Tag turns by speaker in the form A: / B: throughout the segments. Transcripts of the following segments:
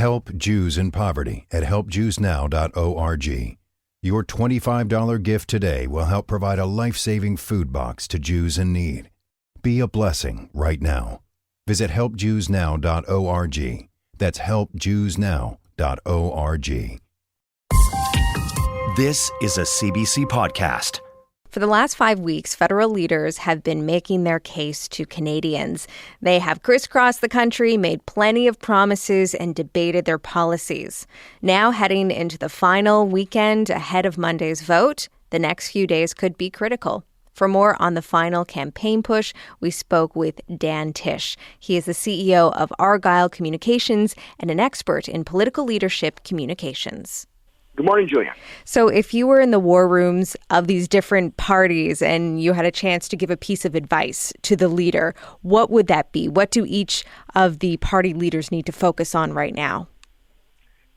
A: Help Jews in Poverty at helpjewsnow.org. Your $25 gift today will help provide a life-saving food box to Jews in need. Be a blessing right now. Visit helpjewsnow.org. That's helpjewsnow.org.
B: This is a CBC podcast.
C: For the last 5 weeks, federal leaders have been making their case to Canadians. They have crisscrossed the country, made plenty of promises, and debated their policies. Now, heading into the final weekend ahead of Monday's vote, the next few days could be critical. For more on the final campaign push, we spoke with Dan Tish. He is the CEO of Argyle Communications and an expert in political leadership communications.
D: Good morning, Julia.
C: So if you were in the war rooms of these different parties and you had a chance to give a piece of advice to the leader, what would that be? What do each of the party leaders need to focus on right now?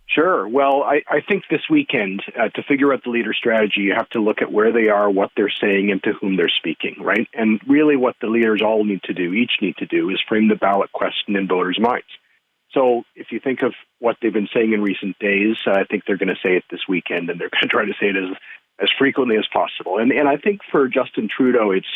D: Sure. Well, I think this weekend, to figure out the leader strategy, you have to look at where they are, what they're saying, and to whom they're speaking, right? And really what the leaders all need to do, each need to do, is frame the ballot question in voters' minds. So if you think of what they've been saying in recent days, I think they're going to say it this weekend, and they're going to try to say it as frequently as possible. And I think for Justin Trudeau, it's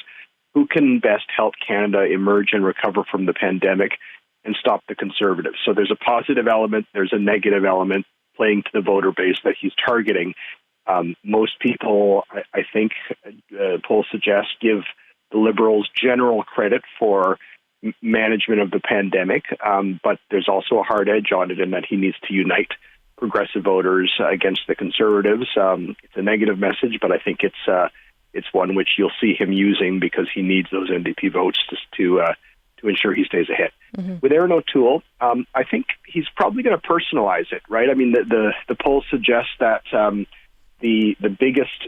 D: who can best help Canada emerge and recover from the pandemic and stop the Conservatives. So there's a positive element, there's a negative element playing to the voter base that he's targeting. Most people, I think, polls suggest, give the Liberals general credit for management of the pandemic, but there's also a hard edge on it in that he needs to unite progressive voters against the Conservatives. It's a negative message, but I think it's one which you'll see him using because he needs those NDP votes to ensure he stays ahead. Mm-hmm. With Erin O'Toole, I think he's probably going to personalize it, right? I mean, the polls suggest that the biggest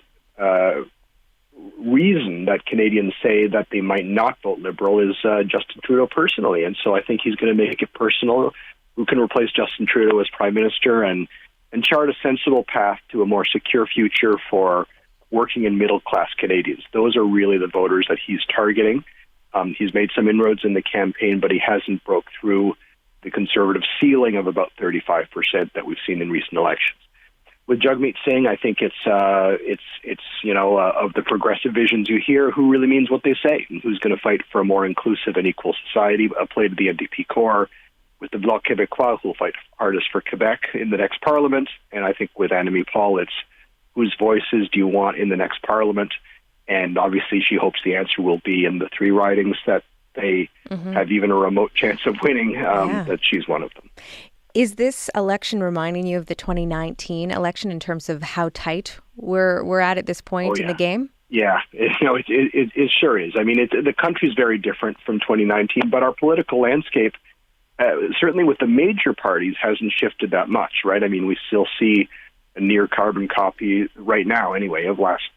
D: reason that Canadians say that they might not vote Liberal is Justin Trudeau personally. And so I think he's going to make it personal. Who can replace Justin Trudeau as Prime Minister and chart a sensible path to a more secure future for working and middle-class Canadians. Those are really the voters that he's targeting. He's made some inroads in the campaign, but he hasn't broke through the Conservative ceiling of about 35% that we've seen in recent elections. With Jagmeet Singh, I think it's of the progressive visions you hear, who really means what they say, and who's going to fight for a more inclusive and equal society, play to the NDP core. With the Bloc Québécois, who'll fight hardest for Quebec in the next parliament. And I think with Annamie Paul, it's whose voices do you want in the next parliament? And obviously she hopes the answer will be in the three ridings that they have even a remote chance of winning, that she's one of them.
C: Is this election reminding you of the 2019 election in terms of how tight we're at this point in the game?
D: Yeah, it sure is. I mean, the country's very different from 2019, but our political landscape, certainly with the major parties, hasn't shifted that much, right? I mean, we still see a near carbon copy right now, anyway, of last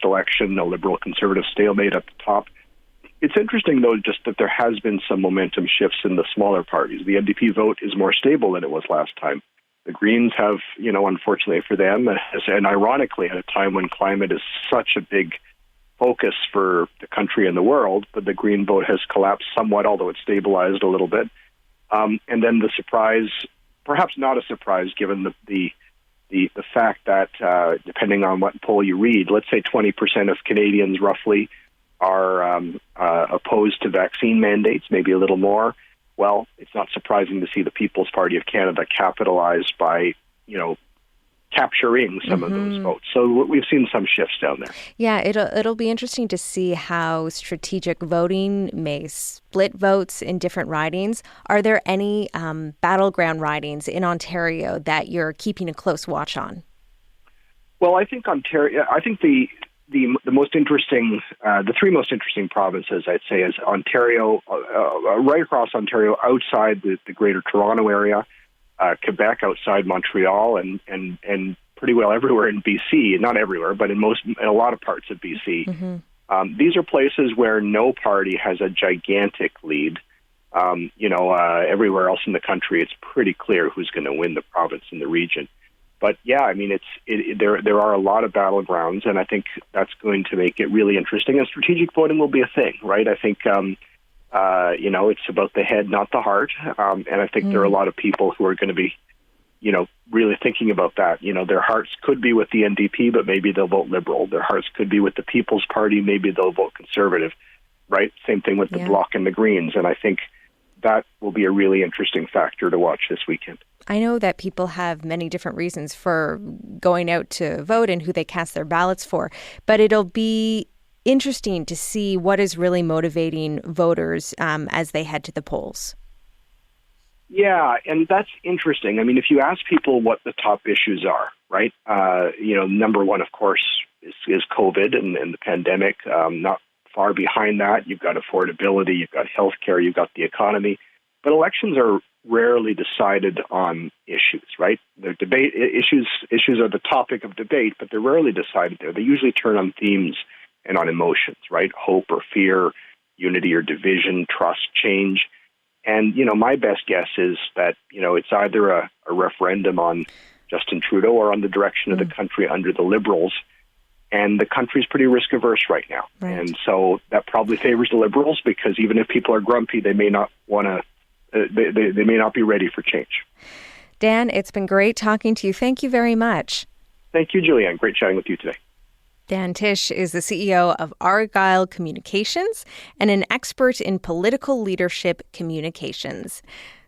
D: election, a Liberal-Conservative stalemate at the top. It's interesting, though, just that there has been some momentum shifts in the smaller parties. The NDP vote is more stable than it was last time. The Greens have, unfortunately for them, and ironically at a time when climate is such a big focus for the country and the world, but the Green vote has collapsed somewhat, although it's stabilized a little bit. And then the surprise, perhaps not a surprise given the fact that, depending on what poll you read, let's say 20% of Canadians roughly are opposed to vaccine mandates, maybe a little more. Well, it's not surprising to see the People's Party of Canada capitalize by, capturing some of those votes. So we've seen some shifts down there.
C: Yeah, it'll be interesting to see how strategic voting may split votes in different ridings. Are there any battleground ridings in Ontario that you're keeping a close watch on?
D: Well, I think Ontario. I think the most interesting, the three most interesting provinces, I'd say, is Ontario, right across Ontario, outside the Greater Toronto area. Quebec outside Montreal and pretty well everywhere in BC, not everywhere, but in a lot of parts of BC. These are places where no party has a gigantic lead. Everywhere else in the country, it's pretty clear who's going to win the province and the region. But yeah, I mean, there are a lot of battlegrounds, and I think that's going to make it really interesting. And strategic voting will be a thing, right? I think it's about the head, not the heart. And I think there are a lot of people who are going to be really thinking about that. Their hearts could be with the NDP, but maybe they'll vote Liberal. Their hearts could be with the People's Party, maybe they'll vote Conservative, right? Same thing with the Bloc and the Greens. And I think that will be a really interesting factor to watch this weekend.
C: I know that people have many different reasons for going out to vote and who they cast their ballots for, but it'll be interesting to see what is really motivating voters as they head to the polls.
D: Yeah, and that's interesting. I mean, if you ask people what the top issues are, right? Number one, of course, is COVID and the pandemic. Not far behind that, you've got affordability, you've got healthcare, you've got the economy. But elections are rarely decided on issues, right? They're issues are the topic of debate, but they're rarely decided there. They usually turn on themes and on emotions, right? Hope or fear, unity or division, trust, change. And, my best guess is that, it's either a referendum on Justin Trudeau or on the direction of the country under the Liberals. And the country's pretty risk averse right now. Right. And so that probably favors the Liberals, because even if people are grumpy, they may not want to, they may not be ready for change.
C: Dan, it's been great talking to you. Thank you very much.
D: Thank you, Julianne. Great chatting with you today.
C: Dan Tish is the CEO of Argyle Communications and an expert in political leadership communications.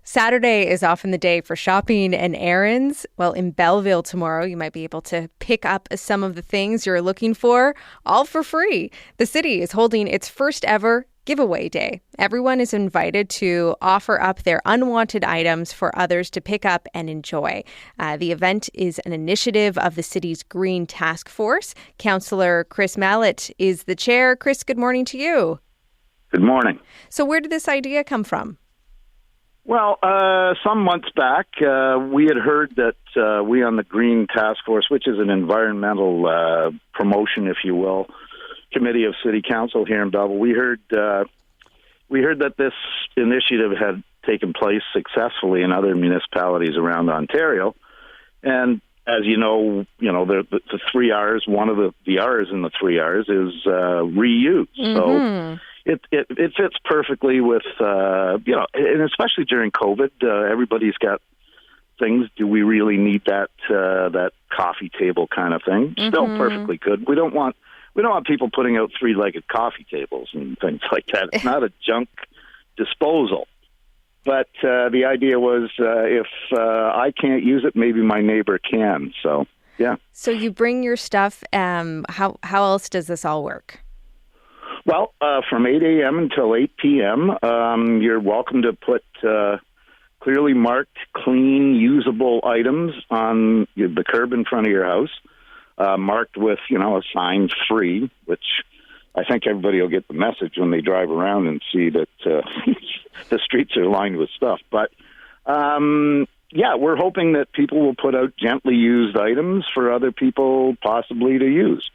C: Saturday is often the day for shopping and errands. Well, in Belleville tomorrow, you might be able to pick up some of the things you're looking for, all for free. The city is holding its first ever giveaway day. Everyone is invited to offer up their unwanted items for others to pick up and enjoy. The event is an initiative of the city's Green Task Force. Councillor Chris Mallett is the chair. Chris, good morning to you.
E: Good morning.
C: So where did this idea come from?
E: Well, some months back, we had heard that we on the Green Task Force, which is an environmental promotion, if you will, committee of City Council here in Belleville, we heard that this initiative had taken place successfully in other municipalities around Ontario. And as you know, the 3 R's, one of the R's in the 3 R's is reuse. Mm-hmm. So it fits perfectly with, and especially during COVID, everybody's got things. Do we really need that coffee table kind of thing? Mm-hmm. Still perfectly good. We don't want people putting out 3-legged coffee tables and things like that. It's not a junk disposal. But the idea was if I can't use it, maybe my neighbor can. So, yeah.
C: So you bring your stuff. How else does this all work?
E: Well, from 8 a.m. until 8 p.m., you're welcome to put clearly marked, clean, usable items on the curb in front of your house, marked with, a sign free, which I think everybody will get the message when they drive around and see that the streets are lined with stuff. But, we're hoping that people will put out gently used items for other people possibly to use.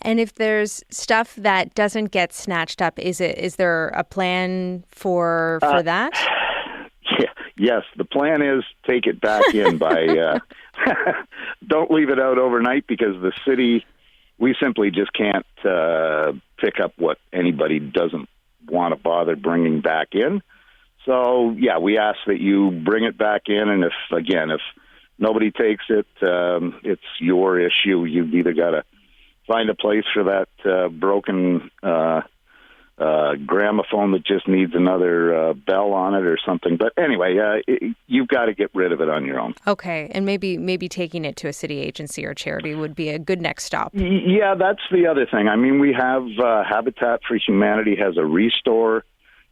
C: And if there's stuff that doesn't get snatched up, is there a plan for that?
E: Yeah, yes, the plan is take it back in by don't leave it out overnight, because the city, we simply just can't pick up what anybody doesn't want to bother bringing back in. So, yeah, we ask that you bring it back in, and if nobody takes it, it's your issue. You've either got to find a place for that broken gramophone that just needs another bell on it or something. But anyway, you've got to get rid of it on your own. Okay,
C: and maybe taking it to a city agency or charity would be a good next stop.
E: Yeah, that's the other thing. I mean, we have Habitat for Humanity has a restore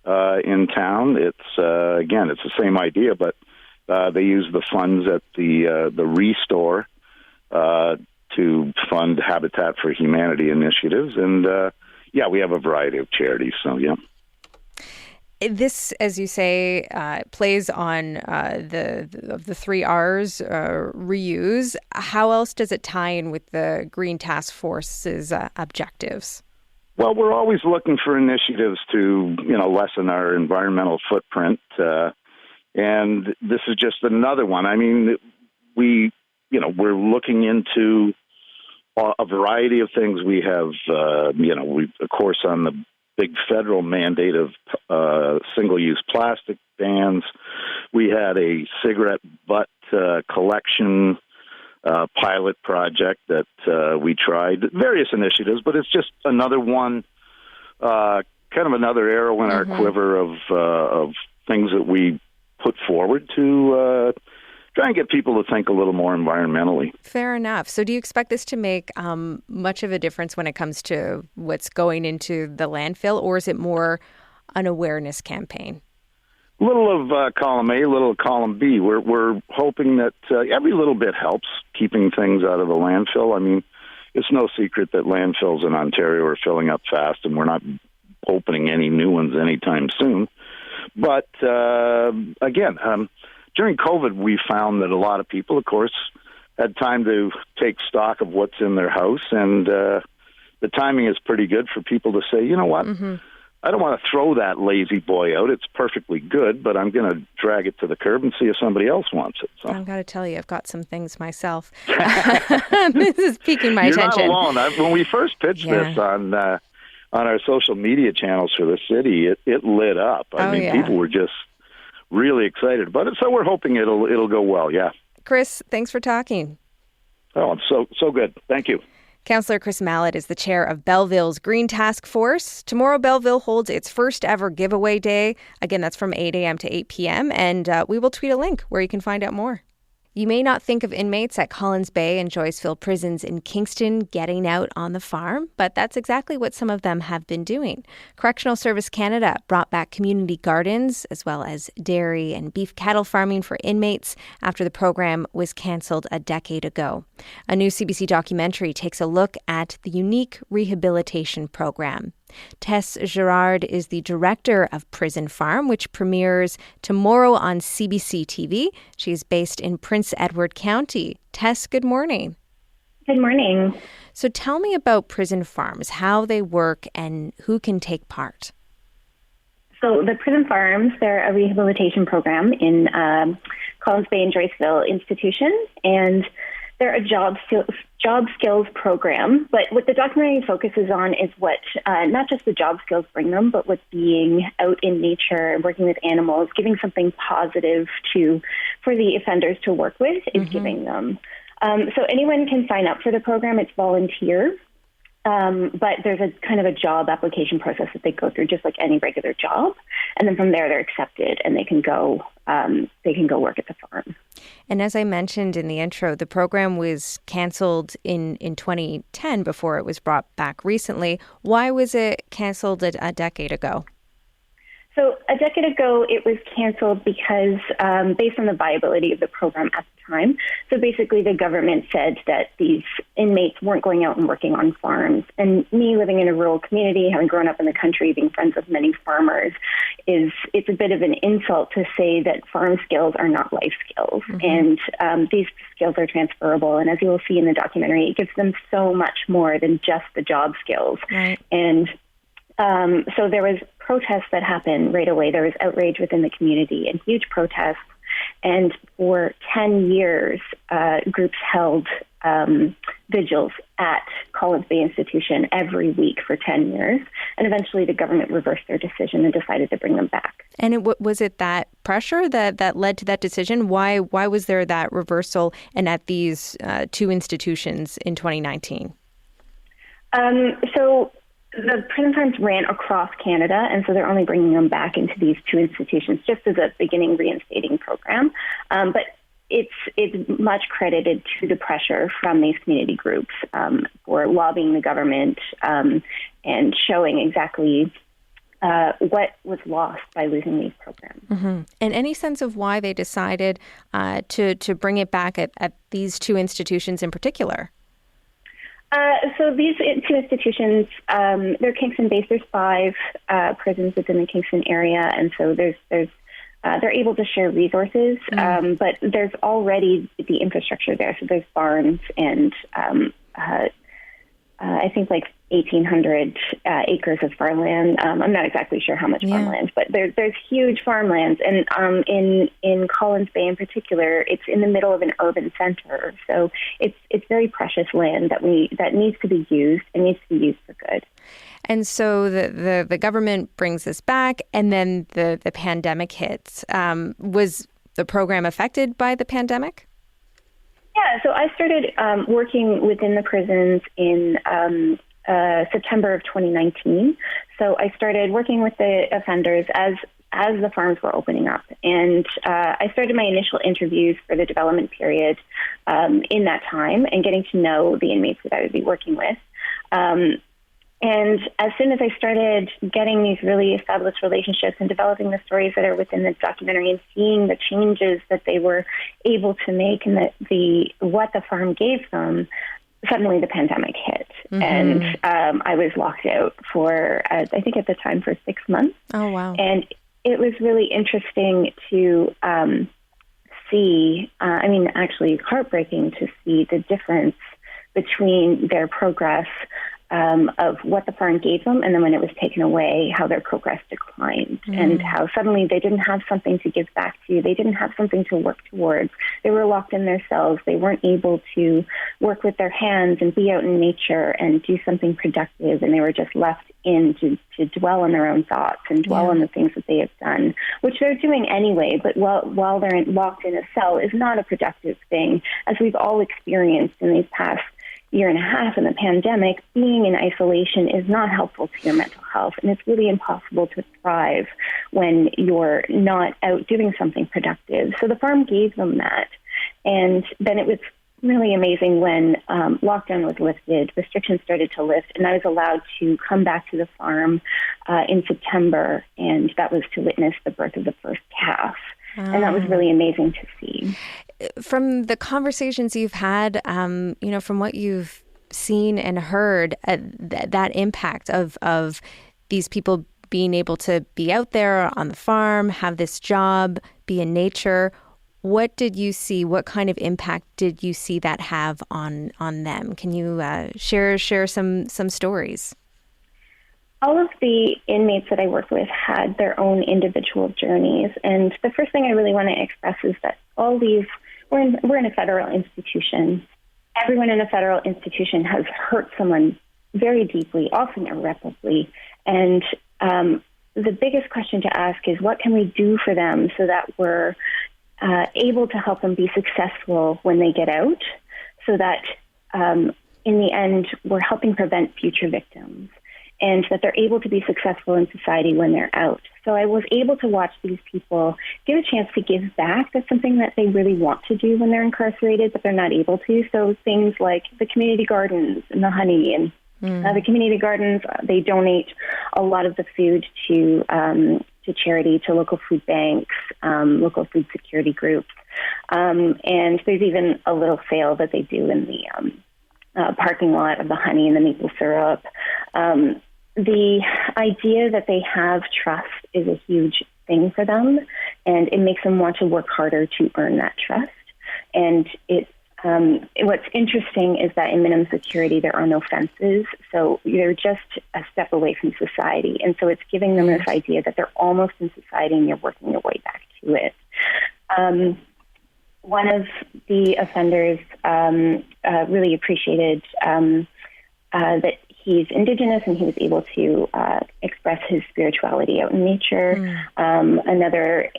E: in town. It's it's the same idea, but they use the funds at the restore to fund Habitat for Humanity initiatives. And, we have a variety of charities, so, yeah.
C: This, as you say, plays on the 3 R's, reuse. How else does it tie in with the Green Task Force's objectives?
E: Well, we're always looking for initiatives to, lessen our environmental footprint. And this is just another one. I mean, we're looking into a variety of things. We have, we of course, on the big federal mandate of single-use plastic bans, we had a cigarette butt collection pilot project that we tried, various initiatives, but it's just another one, kind of another arrow in our quiver of things that we put forward to try and get people to think a little more environmentally.
C: Fair enough. So do you expect this to make much of a difference when it comes to what's going into the landfill, or is it more an awareness campaign?
E: A little of column A, a little of column B. We're hoping that every little bit helps keeping things out of the landfill. I mean, it's no secret that landfills in Ontario are filling up fast, and we're not opening any new ones anytime soon. But again, during COVID, we found that a lot of people, of course, had time to take stock of what's in their house, and the timing is pretty good for people to say, you know what, I don't want to throw that lazy boy out. It's perfectly good, but I'm going to drag it to the curb and see if somebody else wants it. So.
C: I've got to tell you, I've got some things myself. This is piquing my attention.
E: You're not alone. When we first pitched this on our social media channels for the city, it lit up. I mean, people were just really excited about it. So we're hoping it'll go well. Yeah.
C: Chris, thanks for talking.
E: Oh, it's so good. Thank you.
C: Councillor Chris Mallett is the chair of Belleville's Green Task Force. Tomorrow, Belleville holds its first ever giveaway day. Again, that's from 8 a.m. to 8 p.m. And we will tweet a link where you can find out more. You may not think of inmates at Collins Bay and Joyceville prisons in Kingston getting out on the farm, but that's exactly what some of them have been doing. Correctional Service Canada brought back community gardens as well as dairy and beef cattle farming for inmates after the program was cancelled a decade ago. A new CBC documentary takes a look at the unique rehabilitation program. Tess Gerard is the director of Prison Farm, which premieres tomorrow on CBC TV. She's based in Prince Edward County. Tess, good morning.
F: Good morning.
C: So tell me about Prison Farms, how they work, and who can take part.
F: So the Prison Farms, they're a rehabilitation program in Collins Bay and Joyceville institutions, and they're a job skills program. But what the documentary focuses on is what not just the job skills bring them, but what being out in nature, working with animals, giving something positive for the offenders to work with is giving them. So anyone can sign up for the program. It's volunteer. But there's a kind of a job application process that they go through, just like any regular job. And then from there, they're accepted and they can go work at the farm.
C: And as I mentioned in the intro, the program was canceled in 2010 before it was brought back recently. Why was it canceled a decade ago?
F: So a decade ago, it was canceled because based on the viability of the program at the time. So basically, the government said that these inmates weren't going out and working on farms. And me living in a rural community, having grown up in the country, being friends with many farmers, it's a bit of an insult to say that farm skills are not life skills. And these skills are transferable. And as you will see in the documentary, it gives them so much more than just the job skills.
C: Right.
F: And so there was protests that happened right away. There was outrage within the community and huge protests. And for 10 years, groups held vigils at Collins Bay Institution every week for 10 years. And eventually the government reversed their decision and decided to bring them back.
C: And was it that pressure that led to that decision? Why was there that reversal and at these two institutions in 2019?
F: So the prison farms ran across Canada, and so they're only bringing them back into these two institutions just as a beginning reinstating program. But it's much credited to the pressure from these community groups for lobbying the government and showing exactly what was lost by losing these programs.
C: And any sense of why they decided to bring it back at these two institutions in particular?
F: So these two institutions, they're Kingston-based. There's 5 prisons within the Kingston area, and so they're able to share resources. But there's already the infrastructure there. So there's barns and I think like 1,800 acres of farmland. I'm not exactly sure how much farmland, but there's huge farmlands. And in Collins Bay in particular, it's in the middle of an urban center. So it's very precious land that needs to be used and needs to be used for good.
C: And so the government brings this back, and then the pandemic hits. Was the program affected by the pandemic?
F: Yeah, so I started working within the prisons in September of 2019. So I started working with the offenders as the farms were opening up. And I started my initial interviews for the development period in that time and getting to know the inmates that I would be working with. And as soon as I started getting these really established relationships and developing the stories that are within the documentary and seeing the changes that they were able to make and what the farm gave them, suddenly the pandemic hit. Mm-hmm. And I was locked out for, I think at the time, for 6 months.
C: Oh, wow.
F: And it was really interesting to see, actually heartbreaking to see the difference between their progress of what the farm gave them, and then when it was taken away, how their progress declined, and how suddenly they didn't have something to give back to. They didn't have something to work towards. They were locked in their cells. They weren't able to work with their hands and be out in nature and do something productive, and they were just left in to dwell on their own thoughts and dwell on the things that they have done, which they're doing anyway, but while they're locked in a cell is not a productive thing, as we've all experienced in these past year and a half in the pandemic. Being in isolation is not helpful to your mental health, and it's really impossible to thrive when you're not out doing something productive. So the farm gave them that, and then it was really amazing when lockdown was lifted, restrictions started to lift, and I was allowed to come back to the farm in September, and that was to witness the birth of the first calf. And that was really amazing to see.
C: From the conversations you've had, from what you've seen and heard, that impact of these people being able to be out there on the farm, have this job, be in nature, what did you see? What kind of impact did you see that have on them? Can you share some stories?
F: All of the inmates that I worked with had their own individual journeys. And the first thing I really want to express is that we're in a federal institution. Everyone in a federal institution has hurt someone very deeply, often irreparably. And the biggest question to ask is, what can we do for them so that we're able to help them be successful when they get out, so that in the end, we're helping prevent future victims, and that they're able to be successful in society when they're out. So I was able to watch these people get a chance to give back. That's something that they really want to do when they're incarcerated, but they're not able to. So things like the community gardens and the honey, and the community gardens, they donate a lot of the food to charity, to local food banks, local food security groups. And there's even a little sale that they do in the parking lot of the honey and the maple syrup. The idea that they have trust is a huge thing for them, and it makes them want to work harder to earn that trust. And what's interesting is that in minimum security, there are no fences, so you're just a step away from society. And so it's giving them this idea that they're almost in society and you're working your way back to it. One of the offenders really appreciated that he's Indigenous and he was able to express his spirituality out in nature. Another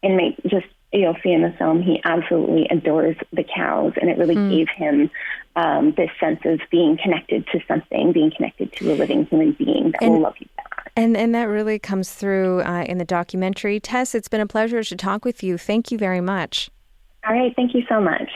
F: inmate, just you'll see in the film, he absolutely adores the cows, and it really gave him this sense of being connected to something, being connected to a living human being that will love you back.
C: And that really comes through in the documentary. Tess, it's been a pleasure to talk with you. Thank you very much.
F: All right. Thank you so much.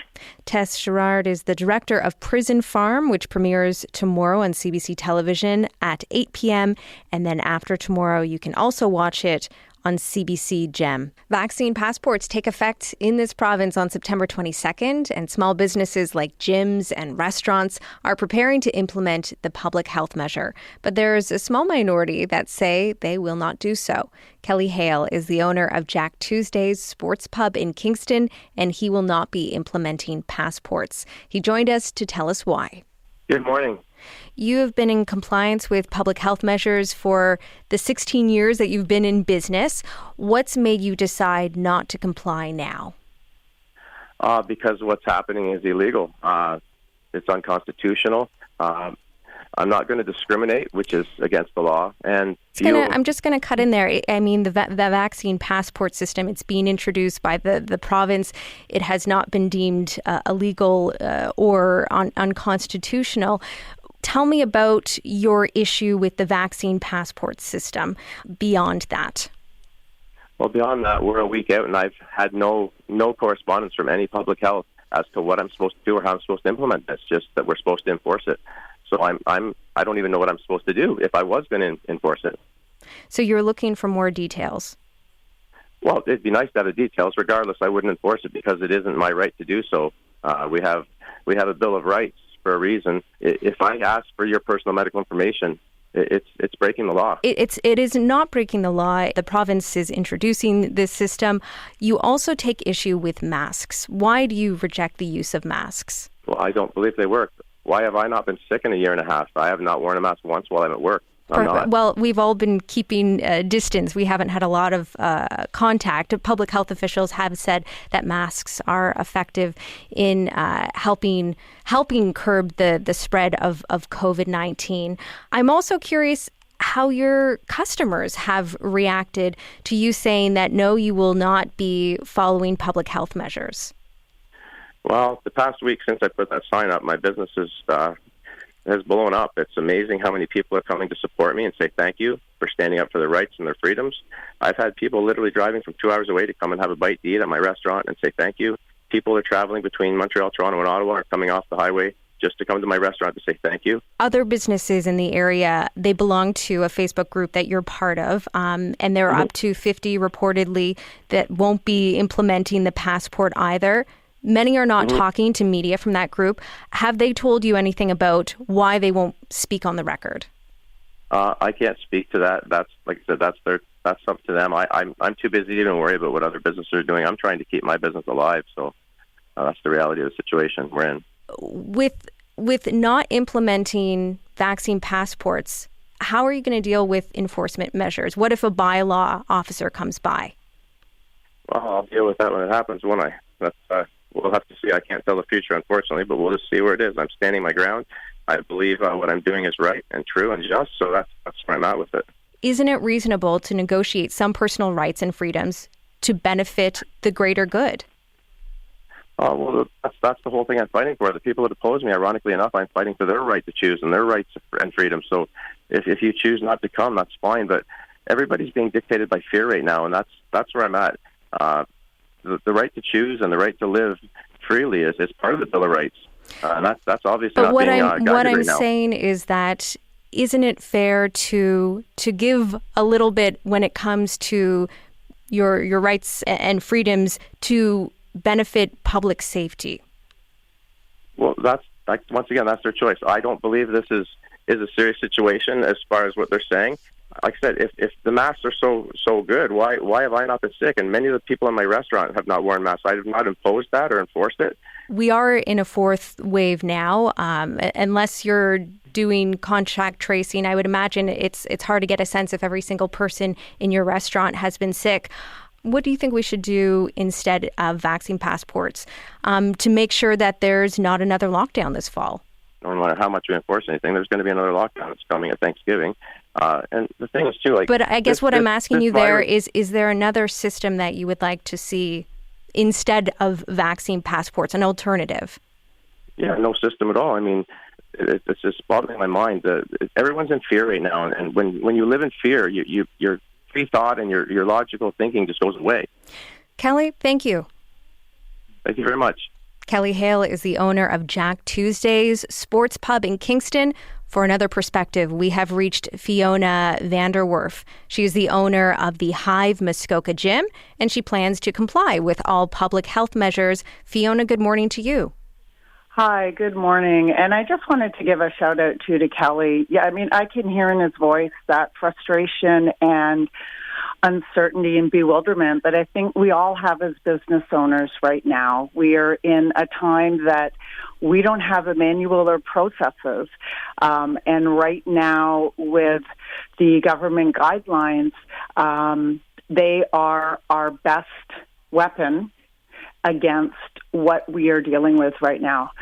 C: Tess Sherrard is the director of Prison Farm, which premieres tomorrow on CBC television at 8 p.m. And then after tomorrow, you can also watch it on CBC Gem. Vaccine passports take effect in this province on September 22nd, and small businesses like gyms and restaurants are preparing to implement the public health measure. But there's a small minority that say they will not do so. Kelly Hale is the owner of Jack Tuesday's Sports Pub in Kingston, and he will not be implementing passports. He joined us to tell us why.
G: Good morning.
C: You have been in compliance with public health measures for the 16 years that you've been in business. What's made you decide not to comply now?
G: Because what's happening is illegal. It's unconstitutional. I'm not going to discriminate, which is against the law. And
C: I'm just going to cut in there. I mean, the vaccine passport system, it's being introduced by the province. It has not been deemed illegal or unconstitutional. Tell me about your issue with the vaccine passport system beyond that.
G: Well, beyond that, we're a week out, and I've had no correspondence from any public health as to what I'm supposed to do or how I'm supposed to implement this, just that we're supposed to enforce it. So I don't even know what I'm supposed to do if I was going to enforce it.
C: So you're looking for more details?
G: Well, it'd be nice to have the details. Regardless, I wouldn't enforce it because it isn't my right to do so. We have a Bill of Rights for a reason. If I ask for your personal medical information, it's breaking the law.
C: It is not breaking the law. The province is introducing this system. You also take issue with masks. Why do you reject the use of masks?
G: Well, I don't believe they work. Why have I not been sick in a year and a half? I have not worn a mask once while I'm at work.
C: Well, we've all been keeping distance. We haven't had a lot of contact. Public health officials have said that masks are effective in helping curb the spread of COVID-19. I'm also curious how your customers have reacted to you saying that, no, you will not be following public health measures.
G: Well, the past week since I put that sign up, my business has blown up. It's amazing how many people are coming to support me and say thank you for standing up for their rights and their freedoms. I've had people literally driving from 2 hours away to come and have a bite to eat at my restaurant and say thank you. People are traveling between Montreal, Toronto, and Ottawa are coming off the highway just to come to my restaurant to say thank you. Other
C: businesses in the area, they belong to a Facebook group that you're part of, and there are up to 50 reportedly that won't be implementing the passport either. Many are not talking to media from that group. Have they told you anything about why they won't speak on the record?
G: I can't speak to that. That's, like I said, that's up to them. I'm too busy to even worry about what other businesses are doing. I'm trying to keep my business alive, so that's the reality of the situation we're in.
C: With not implementing vaccine passports, how are you going to deal with enforcement measures? What if a bylaw officer comes by?
G: Well, I'll deal with that when it happens, won't I? We'll have to see. I can't tell the future, unfortunately, but we'll just see where it is. I'm standing my ground. I believe what I'm doing is right and true and just, so that's where I'm at with it.
C: Isn't it reasonable to negotiate some personal rights and freedoms to benefit the greater good?
G: Well, that's the whole thing I'm fighting for. The people that oppose me, ironically enough, I'm fighting for their right to choose and their rights and freedom. So if you choose not to come, that's fine. But everybody's being dictated by fear right now, and that's where I'm at. The right to choose and the right to live freely is part of the Bill of Rights. And that's obviously not being guided right now.
C: What I'm saying is that isn't it fair to give a little bit when it comes to your rights and freedoms to benefit public safety?
G: Well, once again, that's their choice. I don't believe this is a serious situation as far as what they're saying. Like I said, if the masks are so good, why have I not been sick? And many of the people in my restaurant have not worn masks. I have not imposed that or enforced it.
C: We are in a fourth wave now. Unless you're doing contact tracing, I would imagine it's hard to get a sense if every single person in your restaurant has been sick. What do you think we should do instead of vaccine passports to make sure that there's not another lockdown this fall?
G: No matter how much we enforce anything, there's going to be another lockdown that's coming at Thanksgiving. And the thing is, too,
C: But I guess what I'm asking you there is there another system that you would like to see instead of vaccine passports, an alternative?
G: Yeah, no system at all. I mean, it's just boggling my mind. Everyone's in fear right now, and when you live in fear, your free thought and your logical thinking just goes away.
C: Kelly, thank you.
G: Thank you very much.
C: Kelly Hale is the owner of Jack Tuesdays Sports Pub in Kingston. For another perspective, we have reached Fiona Vanderwerf. She is the owner of the Hive Muskoka Gym, and she plans to comply with all public health measures. Fiona, good morning to you.
H: Hi, good morning. And I just wanted to give a shout out to Kelly. Yeah, I mean, I can hear in his voice that frustration and uncertainty and bewilderment that I think we all have as business owners right now. We are in a time that we don't have a manual or processes. And right now with the government guidelines, they are our best weapon against what we are dealing with right now.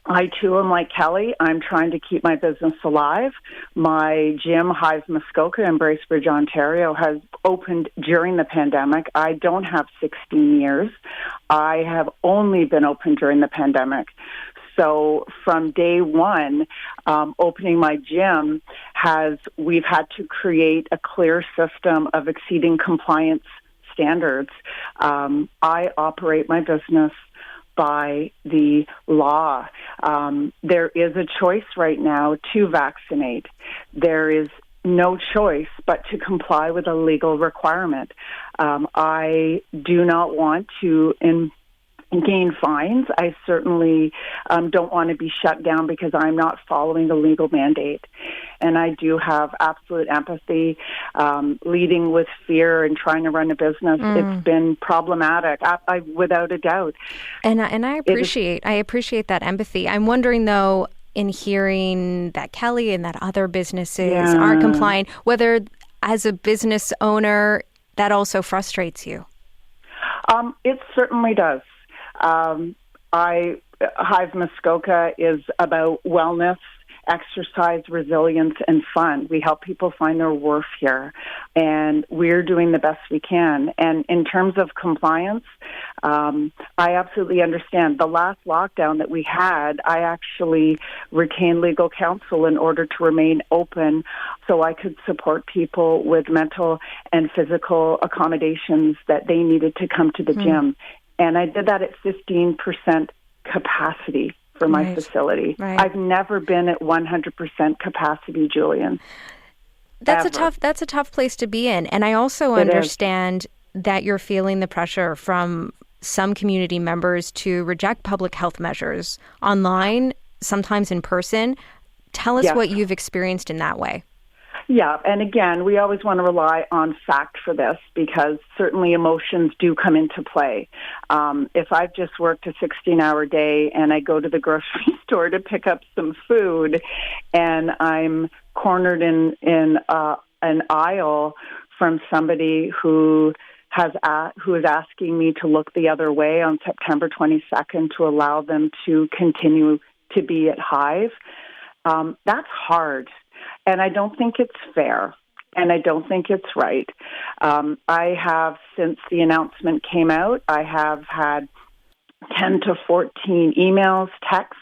H: I, too, am like Kelly. I'm trying to keep my business alive. My gym, Hive Muskoka in Bracebridge, Ontario, has opened during the pandemic. I don't have 16 years. I have only been open during the pandemic. So from day one, opening my gym, we've had to create a clear system of exceeding compliance standards. I operate my business by the law. There is a choice right now to vaccinate. There is no choice but to comply with a legal requirement. I do not want to gain fines. I certainly don't want to be shut down because I'm not following the legal mandate. And I do have absolute empathy. Leading with fear and trying to run a business, it's been problematic, without a doubt.
C: And I appreciate that empathy. I'm wondering, though, in hearing that Kelly and that other businesses aren't compliant, whether as a business owner that also frustrates you.
H: It certainly does. Hive Muskoka is about wellness, exercise, resilience, and fun. We help people find their worth here, and we're doing the best we can. And in terms of compliance, I absolutely understand. The last lockdown that we had, I actually retained legal counsel in order to remain open so I could support people with mental and physical accommodations that they needed to come to the gym. And I did that at 15% capacity for my facility. Right. I've never been at 100% capacity, Julian.
C: That's a tough place to be in. And I also understand that you're feeling the pressure from some community members to reject public health measures online, sometimes in person. Tell us what you've experienced in that way.
H: Yeah, and again, we always want to rely on fact for this because certainly emotions do come into play. If I've just worked a 16-hour day and I go to the grocery store to pick up some food and I'm cornered in an aisle from somebody who is asking me to look the other way on September 22nd to allow them to continue to be at Hive, that's hard. And I don't think it's fair, and I don't think it's right. I have, since the announcement came out, I have had 10 to 14 emails, texts,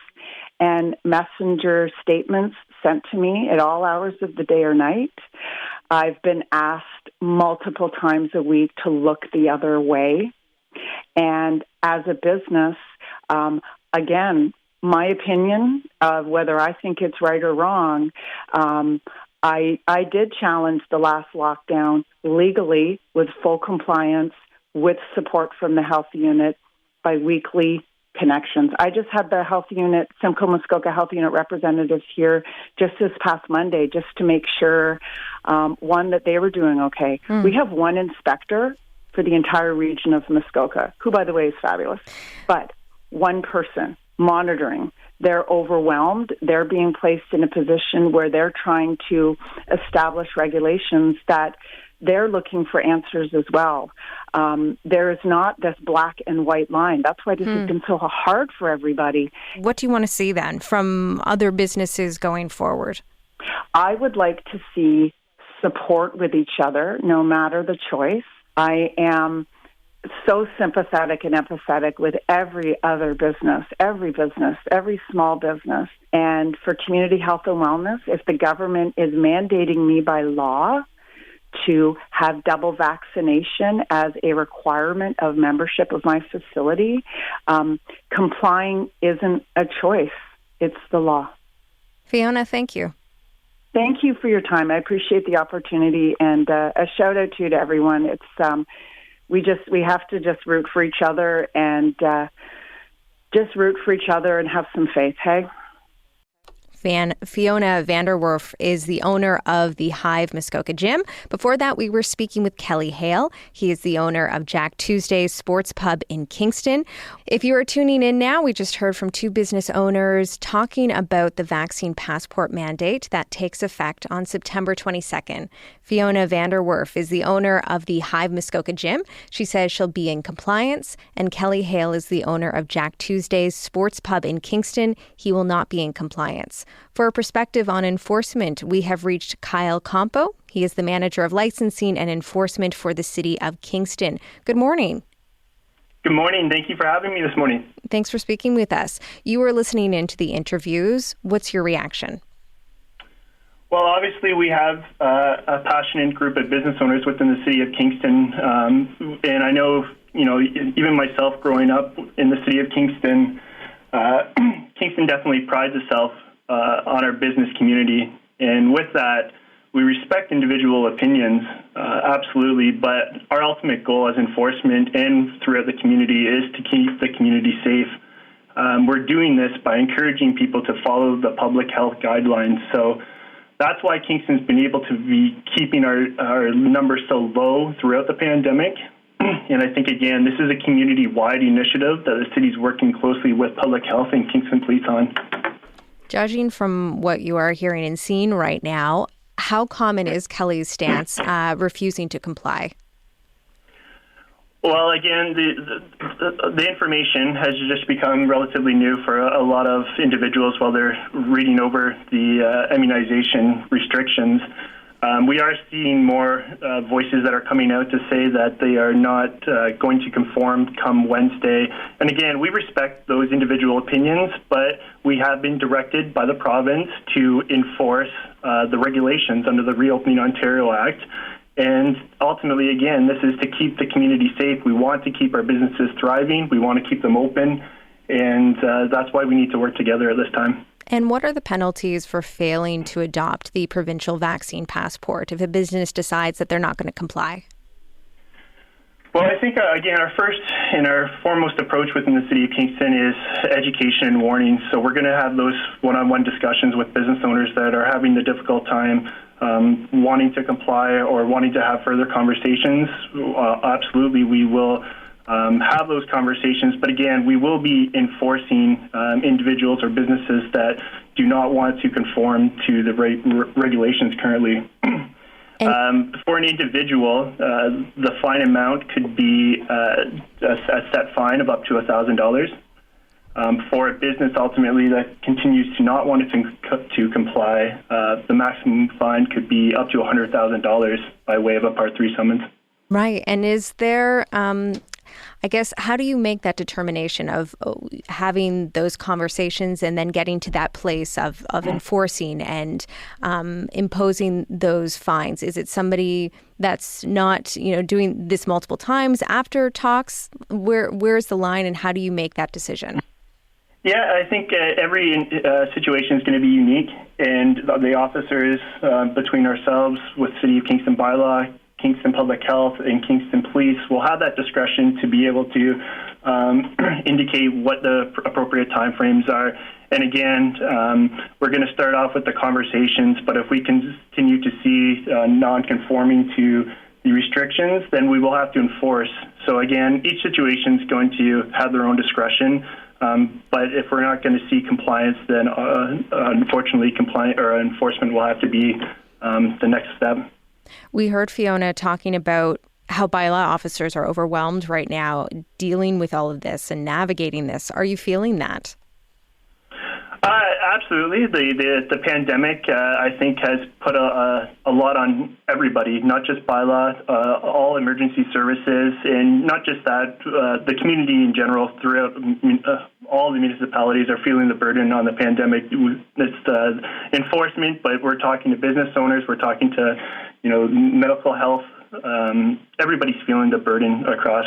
H: and messenger statements sent to me at all hours of the day or night. I've been asked multiple times a week to look the other way. And as a business, again, my opinion of whether I think it's right or wrong, I did challenge the last lockdown legally with full compliance, with support from the health unit by weekly connections. I just had the health unit, Simcoe Muskoka health unit representatives here just this past Monday just to make sure, one, that they were doing okay. We have one inspector for the entire region of Muskoka, who, by the way, is fabulous, but one person monitoring. They're overwhelmed. They're being placed in a position where they're trying to establish regulations that they're looking for answers as well. There is not this black and white line. That's why this has been so hard for everybody.
C: What do you want to see then from other businesses going forward?
H: I would like to see support with each other, no matter the choice. I am so sympathetic and empathetic with every other business, every small business. And for community health and wellness, if the government is mandating me by law to have double vaccination as a requirement of membership of my facility, complying isn't a choice. It's the law.
C: Fiona, thank you.
H: Thank you for your time. I appreciate the opportunity, and a shout out to everyone. It's we have to just root for each other and have some faith. Hey.
C: Fiona Vanderwerf is the owner of the Hive Muskoka Gym. Before that, we were speaking with Kelly Hale. He is the owner of Jack Tuesday's Sports Pub in Kingston. If you are tuning in now, we just heard from two business owners talking about the vaccine passport mandate that takes effect on September 22nd. Fiona Vanderwerf is the owner of the Hive Muskoka Gym. She says she'll be in compliance. And Kelly Hale is the owner of Jack Tuesday's Sports Pub in Kingston. He will not be in compliance. For a perspective on enforcement, we have reached Kyle Campo. He is the manager of licensing and enforcement for the city of Kingston. Good morning.
I: Good morning. Thank you for having me this morning.
C: Thanks for speaking with us. You were listening into the interviews. What's your reaction?
I: Well, obviously, we have a passionate group of business owners within the city of Kingston. And I know, even myself growing up in the city of Kingston, Kingston definitely prides itself on our business community. And with that, we respect individual opinions, absolutely. But our ultimate goal as enforcement and throughout the community is to keep the community safe. We're doing this by encouraging people to follow the public health guidelines. So that's why Kingston's been able to be keeping our numbers so low throughout the pandemic. And I think, again, this is a community-wide initiative that the city's working closely with public health and Kingston Police on.
C: Judging from what you are hearing and seeing right now, how common is Kelly's stance refusing to comply?
I: Well, again, the information has just become relatively new for a lot of individuals while they're reading over the immunization restrictions. We are seeing more voices that are coming out to say that they are not going to conform come Wednesday. And again, we respect those individual opinions, but we have been directed by the province to enforce the regulations under the Reopening Ontario Act. And ultimately, again, this is to keep the community safe. We want to keep our businesses thriving. We want to keep them open. And that's why we need to work together at this time.
C: And what are the penalties for failing to adopt the provincial vaccine passport if a business decides that they're not going to comply?
I: Well, I think, again, our first and our foremost approach within the city of Kingston is education and warning. So we're going to have those one-on-one discussions with business owners that are having the difficult time wanting to comply or wanting to have further conversations. Absolutely, we will have those conversations. But again, we will be enforcing individuals or businesses that do not want to conform to the regulations currently. For an individual, the fine amount could be a set fine of up to $1,000. For a business, ultimately, that continues to not want to comply, the maximum fine could be up to $100,000 by way of a Part 3 summons.
C: Right. And is there, I guess, how do you make that determination of having those conversations and then getting to that place of enforcing and imposing those fines? Is it somebody that's not, doing this multiple times after talks? Where's the line and how do you make that decision?
I: Yeah, I think every situation is going to be unique, and the officers between ourselves with City of Kingston bylaw, Kingston Public Health, and Kingston Police will have that discretion to be able to indicate what the appropriate timeframes are. And again, we're going to start off with the conversations, but if we continue to see non-conforming to the restrictions, then we will have to enforce. So again, each situation is going to have their own discretion. But if we're not going to see compliance, then unfortunately, enforcement will have to be the next step.
C: We heard Fiona talking about how bylaw officers are overwhelmed right now dealing with all of this and navigating this. Are you feeling that?
I: Absolutely. The pandemic, I think, has put a lot on everybody, not just bylaw, all emergency services, and not just that, the community in general throughout all the municipalities are feeling the burden on the pandemic. It's enforcement, but we're talking to business owners, we're talking to, medical health. Everybody's feeling the burden across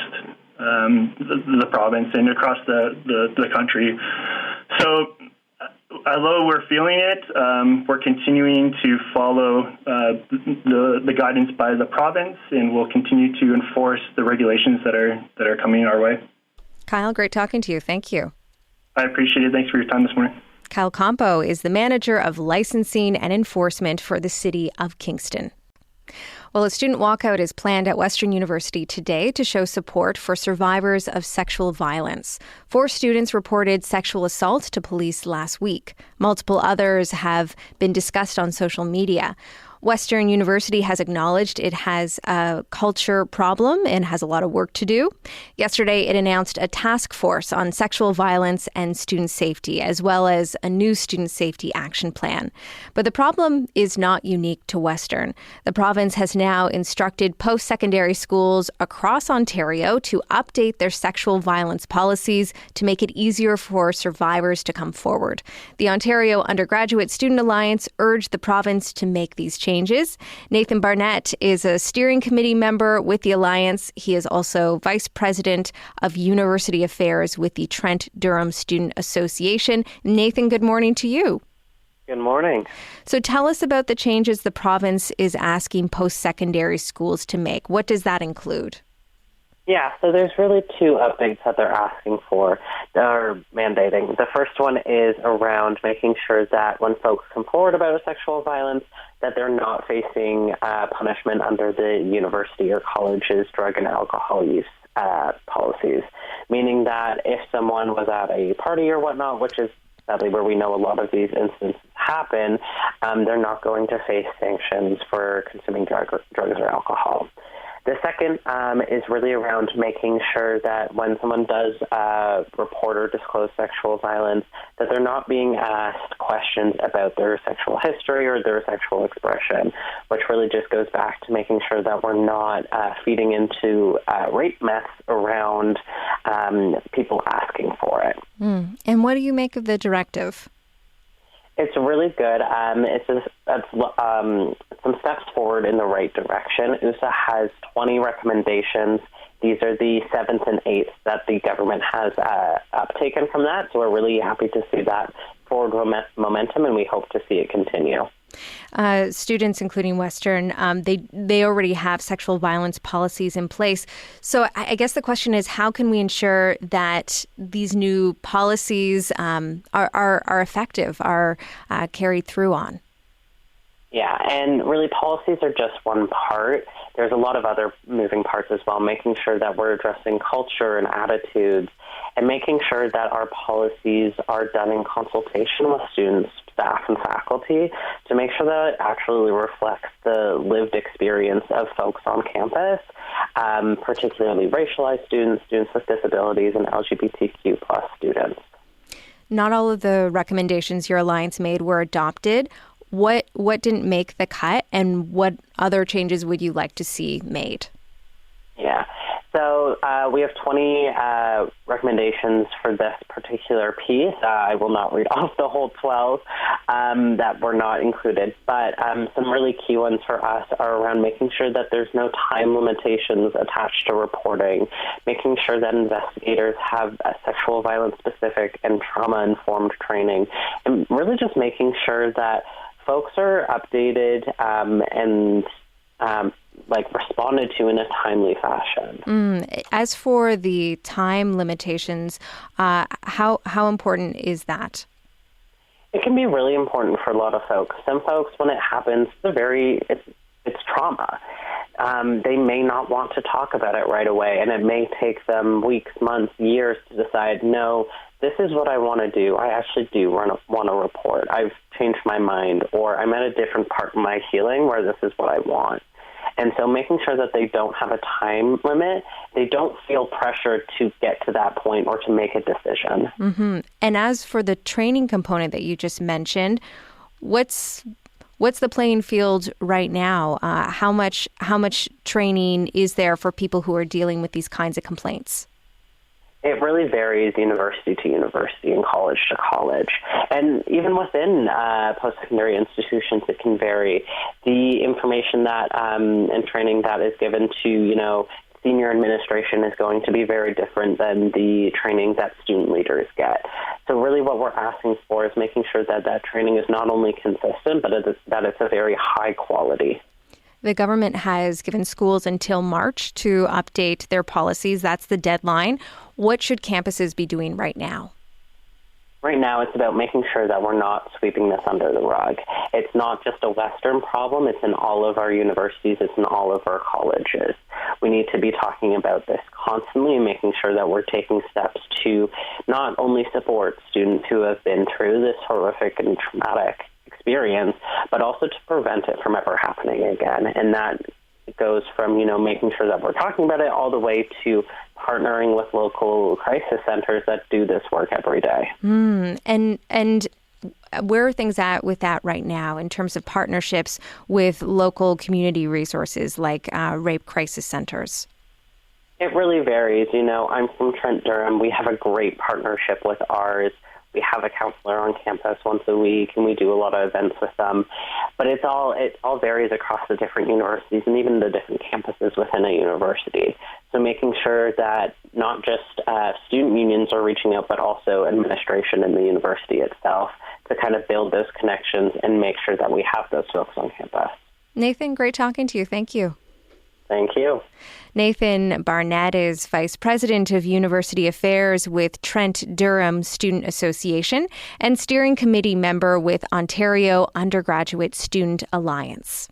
I: the province and across the country. So, although we're feeling it, we're continuing to follow the guidance by the province, and we'll continue to enforce the regulations that are coming our way.
C: Kyle, great talking to you. Thank you.
I: I appreciate it. Thanks for your time this morning.
C: Kyle Campo is the manager of licensing and enforcement for the City of Kingston. Well, a student walkout is planned at Western University today to show support for survivors of sexual violence. 4 students reported sexual assault to police last week. Multiple others have been discussed on social media. Western University has acknowledged it has a culture problem and has a lot of work to do. Yesterday, it announced a task force on sexual violence and student safety, as well as a new student safety action plan. But the problem is not unique to Western. The province has now instructed post-secondary schools across Ontario to update their sexual violence policies to make it easier for survivors to come forward. The Ontario Undergraduate Student Alliance urged the province to make these changes. Nathan Barnett is a steering committee member with the Alliance. He is also vice president of university affairs with the Trent Durham Student Association. Nathan, good morning to you.
J: Good morning.
C: So tell us about the changes the province is asking post-secondary schools to make. What does that include?
J: Yeah, so there's really 2 updates that they're asking for, or mandating. The first one is around making sure that when folks come forward about a sexual violence, that they're not facing punishment under the university or college's drug and alcohol use policies, meaning that if someone was at a party or whatnot, which is sadly where we know a lot of these incidents happen, they're not going to face sanctions for consuming drugs or alcohol. The second is really around making sure that when someone does report or disclose sexual violence, that they're not being asked questions about their sexual history or their sexual expression, which really just goes back to making sure that we're not feeding into rape myths around people asking for it.
C: And what do you make of the directive?
J: It's really good. It's some steps forward in the right direction. USA has 20 recommendations. These are the 7th and 8th that the government has taken from that. So we're really happy to see that forward momentum, and we hope to see it continue.
C: Students, including Western, they already have sexual violence policies in place. So I guess the question is, how can we ensure that these new policies are effective, are carried through on?
J: Yeah, and really policies are just one part. There's a lot of other moving parts as well, making sure that we're addressing culture and attitudes and making sure that our policies are done in consultation with students, staff, and faculty to make sure that it actually reflects the lived experience of folks on campus, particularly racialized students, students with disabilities, and LGBTQ+ students.
C: Not all of the recommendations your alliance made were adopted. What didn't make the cut, and what other changes would you like to see made?
J: Yeah, so we have 20 recommendations for this particular piece. I will not read off the whole 12 that were not included, but some really key ones for us are around making sure that there's no time limitations attached to reporting, making sure that investigators have sexual violence-specific and trauma-informed training, and really just making sure that folks are updated and responded to in a timely fashion.
C: As for the time limitations, how important is that?
J: It can be really important for a lot of folks. Some folks, when it happens, it's trauma. They may not want to talk about it right away, and it may take them weeks, months, years to decide, no, this is what I want to do. I actually do want to report. I've changed my mind, or I'm at a different part of my healing where this is what I want. And so making sure that they don't have a time limit, they don't feel pressure to get to that point or to make a decision.
C: Mm-hmm. And as for the training component that you just mentioned, what's the playing field right now? How much training is there for people who are dealing with these kinds of complaints?
J: It really varies university to university and college to college. And even within post-secondary institutions, it can vary. The information that and training that is given to, senior administration is going to be very different than the training that student leaders get. So really what we're asking for is making sure that that training is not only consistent, but that it's a very high quality.
C: The government has given schools until March to update their policies. That's the deadline. What should campuses be doing right now?
J: Right now, it's about making sure that we're not sweeping this under the rug. It's not just a Western problem. It's in all of our universities. It's in all of our colleges. We need to be talking about this constantly and making sure that we're taking steps to not only support students who have been through this horrific and traumatic experience, but also to prevent it from ever happening again. And that goes from, making sure that we're talking about it all the way to partnering with local crisis centers that do this work every day.
C: And where are things at with that right now in terms of partnerships with local community resources like rape crisis centers?
J: It really varies. I'm from Trent Durham. We have a great partnership with ours. We have a counselor on campus once a week, and we do a lot of events with them. But it all varies across the different universities and even the different campuses within a university. So making sure that not just student unions are reaching out, but also administration in the university itself to kind of build those connections and make sure that we have those folks on campus.
C: Nathan, great talking to you. Thank you.
J: Thank you.
C: Nathan Barnett is Vice President of University Affairs with Trent Durham Student Association and Steering Committee member with Ontario Undergraduate Student Alliance.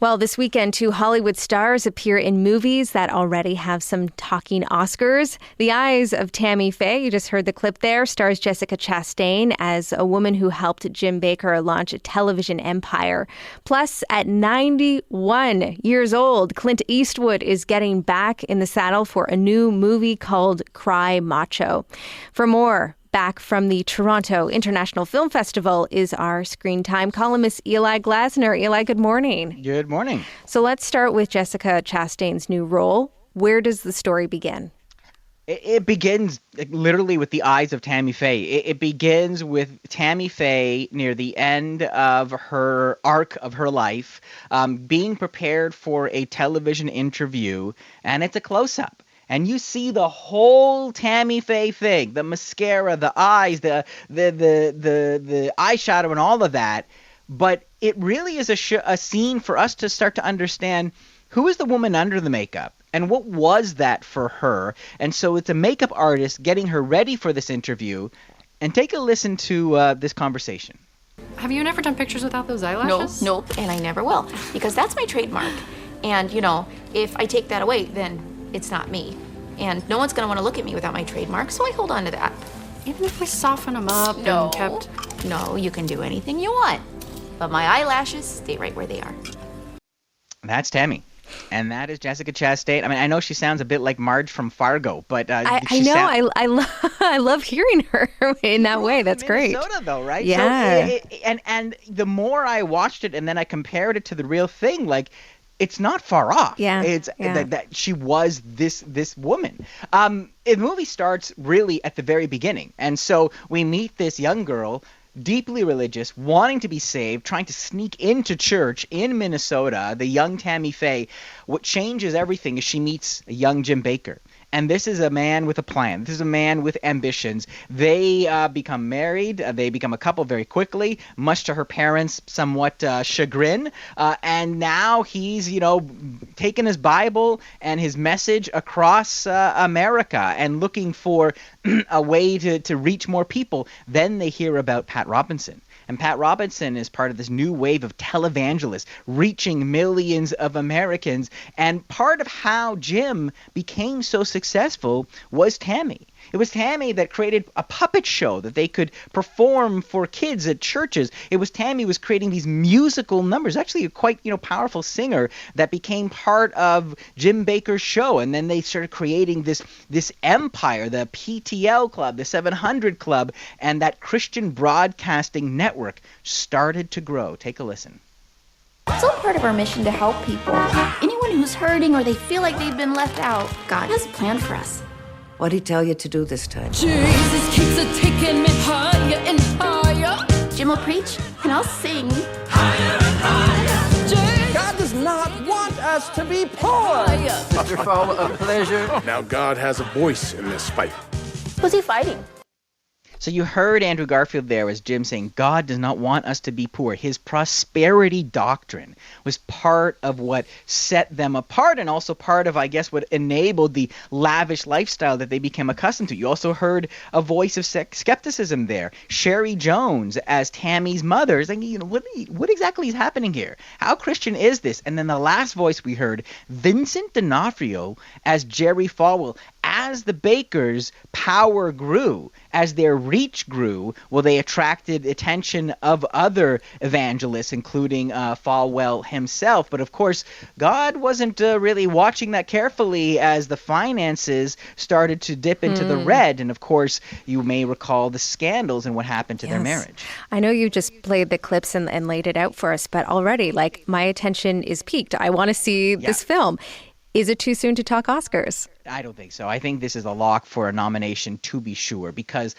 C: Well, this weekend, 2 Hollywood stars appear in movies that already have some talking Oscars. The Eyes of Tammy Faye, you just heard the clip there, stars Jessica Chastain as a woman who helped Jim Bakker launch a television empire. Plus, at 91 years old, Clint Eastwood is getting back in the saddle for a new movie called Cry Macho. For more, back from the Toronto International Film Festival is our Screen Time columnist, Eli Glasner. Eli, good morning.
K: Good morning.
C: So let's start with Jessica Chastain's new role. Where does the story begin?
K: It begins literally with the eyes of Tammy Faye. It begins with Tammy Faye near the end of her arc of her life, being prepared for a television interview, and it's a close-up. And you see the whole Tammy Faye thing, the mascara, the eyes, the eyeshadow and all of that. But it really is a scene for us to start to understand who is the woman under the makeup and what was that for her. And so it's a makeup artist getting her ready for this interview. And take a listen to this conversation.
L: Have you never done pictures without those eyelashes?
M: Nope, and I never will, because that's my trademark. And, if I take that away, then it's not me. And no one's going to want to look at me without my trademark, so I hold on to that.
L: Even if we soften them up and kept...
M: No, you can do anything you want. But my eyelashes stay right where they are.
K: That's Tammy. And that is Jessica Chastain. I mean, I know she sounds a bit like Marge from Fargo, but
C: I know. I love hearing her in that way. That's great.
K: Minnesota, though, right?
C: Yeah.
K: So and the more I watched it and then I compared it to the real thing, like, it's not far off.
C: Yeah,
K: it's that she was this woman. The movie starts really at the very beginning, and so we meet this young girl, deeply religious, wanting to be saved, trying to sneak into church in Minnesota. The young Tammy Faye. What changes everything is she meets a young Jim Bakker. And this is a man with a plan. This is a man with ambitions. They become married. They become a couple very quickly, much to her parents' somewhat chagrin. And now he's, taking his Bible and his message across America and looking for a way to reach more people. Then they hear about Pat Robinson. And Pat Robinson is part of this new wave of televangelists reaching millions of Americans. And part of how Jim became so successful was Tammy. It was Tammy that created a puppet show that they could perform for kids at churches. It was Tammy who was creating these musical numbers, actually a quite, powerful singer that became part of Jim Bakker's show. And then they started creating this empire, the PTL Club, the 700 Club, and that Christian Broadcasting Network started to grow. Take a listen.
N: It's all part of our mission to help people. Anyone who's hurting or they feel like they've been left out, God has a plan for us.
O: What'd he tell you to do this time?
N: Jesus keeps taking me higher and higher. Jim will preach, and I'll sing. Higher and higher.
P: God does not want us to be poor.
Q: Waterfall of pleasure. Now God has a voice in this fight.
N: Who's he fighting?
K: So you heard Andrew Garfield there as Jim saying, God does not want us to be poor. His prosperity doctrine was part of what set them apart and also part of, I guess, what enabled the lavish lifestyle that they became accustomed to. You also heard a voice of skepticism there. Sherry Jones as Tammy's mother saying, what exactly is happening here? How Christian is this? And then the last voice we heard, Vincent D'Onofrio as Jerry Falwell. As the Bakers' power grew, as their reach grew, well, they attracted attention of other evangelists, including Falwell himself. But of course, God wasn't really watching that carefully as the finances started to dip into the red. And of course, you may recall the scandals and what happened to their marriage.
C: I know you just played the clips and laid it out for us, but already, my attention is piqued. I want to see this film. Is it too soon to talk Oscars?
K: I don't think so. I think this is a lock for a nomination, to be sure, because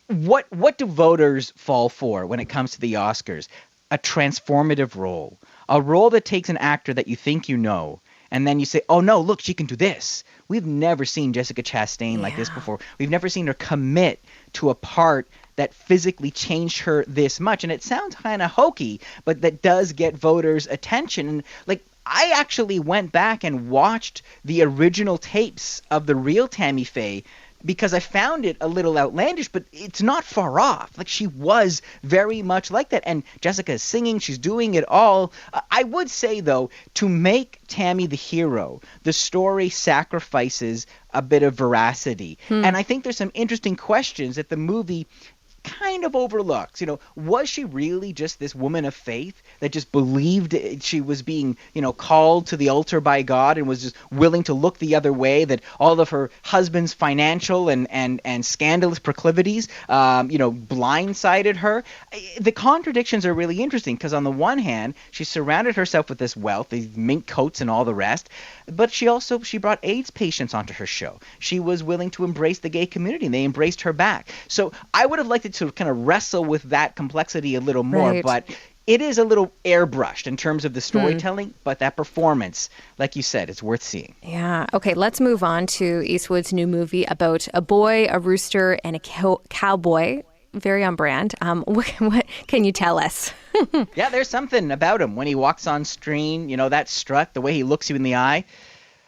K: what do voters fall for when it comes to the Oscars? A transformative role, a role that takes an actor that you think you know, and then you say, oh no, look, she can do this. We've never seen Jessica Chastain like this before. We've never seen her commit to a part that physically changed her this much. And it sounds kind of hokey, but that does get voters' attention. And I actually went back and watched the original tapes of the real Tammy Faye because I found it a little outlandish, but it's not far off. She was very much like that. And Jessica is singing, she's doing it all. I would say, though, to make Tammy the hero, the story sacrifices a bit of veracity. And I think there's some interesting questions that the movie kind of overlooks. Was she really just this woman of faith that just believed she was being, called to the altar by God and was just willing to look the other way, that all of her husband's financial and scandalous proclivities, blindsided her? The contradictions are really interesting because on the one hand, she surrounded herself with this wealth, these mink coats and all the rest, but she brought AIDS patients onto her show. She was willing to embrace the gay community and they embraced her back. So I would have liked it to kind of wrestle with that complexity a little more, but it is a little airbrushed in terms of the storytelling, but that performance, like you said, it's worth seeing.
C: Yeah. Okay, let's move on to Eastwood's new movie about a boy, a rooster, and a cowboy. Very on brand. What can you tell us?
K: Yeah, there's something about him when he walks on screen, that strut, the way he looks you in the eye.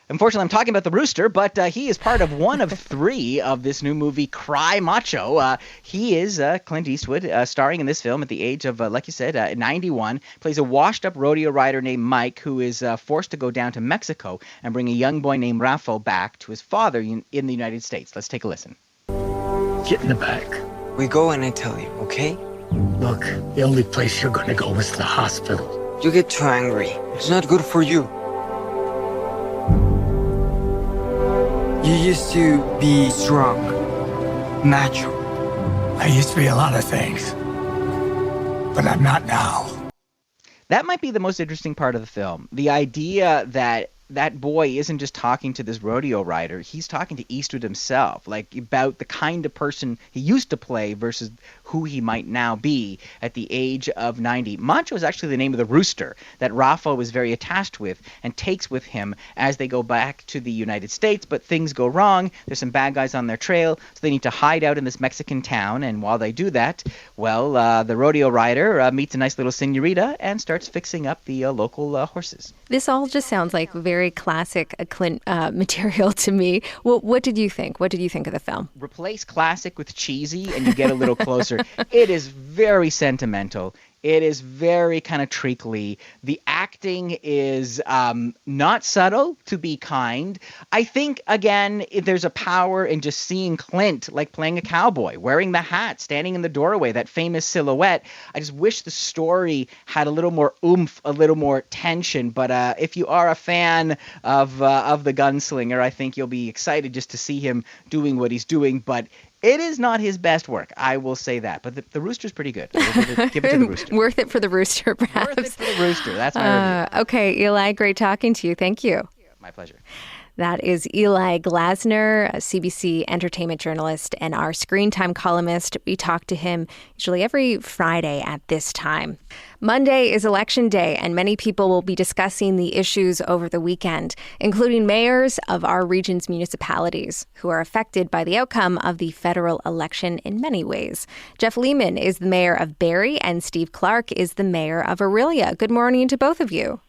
K: Unfortunately, I'm talking about the rooster, but he is part of one of three of this new movie, Cry Macho. He is Clint Eastwood, starring in this film at the age of, like you said, 91. Plays a washed-up rodeo rider named Mike who is forced to go down to Mexico and bring a young boy named Rafael back to his father in the United States. Let's take a listen.
Q: Get in the back.
R: We go and I tell you, okay?
Q: Look, the only place you're going to go is the hospital.
R: You get too angry. It's not good for you. You used to be strong, macho.
Q: I used to be a lot of things, but I'm not now.
K: That might be the most interesting part of the film. The idea that that boy isn't just talking to this rodeo rider, he's talking to Eastwood himself, about the kind of person he used to play versus who he might now be at the age of 90. Macho is actually the name of the rooster that Rafa was very attached with and takes with him as they go back to the United States, but things go wrong. There's some bad guys on their trail, so they need to hide out in this Mexican town, and while they do that, the rodeo rider meets a nice little senorita and starts fixing up the local horses.
C: This all just sounds like very classic Clint material to me. What did you think? What did you think of the film?
K: Replace classic with cheesy and you get a little closer. It is very sentimental. It is very kind of treacly. The acting is not subtle, to be kind. I think, again, there's a power in just seeing Clint playing a cowboy, wearing the hat, standing in the doorway, that famous silhouette. I just wish the story had a little more oomph, a little more tension. But if you are a fan of the gunslinger, I think you'll be excited just to see him doing what he's doing. But it is not his best work, I will say that. But the rooster's pretty good. Give it to the rooster.
C: Worth it for the rooster, perhaps.
K: Worth it for the rooster. That's my review.
C: Okay, Eli, great talking to you. Thank you.
K: My pleasure.
C: That is Eli Glasner, a CBC entertainment journalist and our Screen Time columnist. We talk to him usually every Friday at this time. Monday is Election Day, and many people will be discussing the issues over the weekend, including mayors of our region's municipalities who are affected by the outcome of the federal election in many ways. Jeff Lehman is the mayor of Barrie, and Steve Clark is the mayor of Orillia. Good morning to both of you.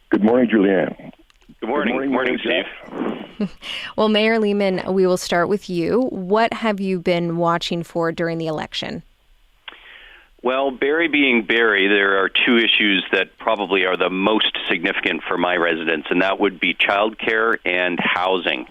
S: Good morning, Julianne.
T: Good morning. Good morning, Steve.
C: Well, Mayor Lehman, we will start with you. What have you been watching for during the election?
T: Well, Barrie being Barrie, there are two issues that probably are the most significant for my residents, and that would be childcare and housing.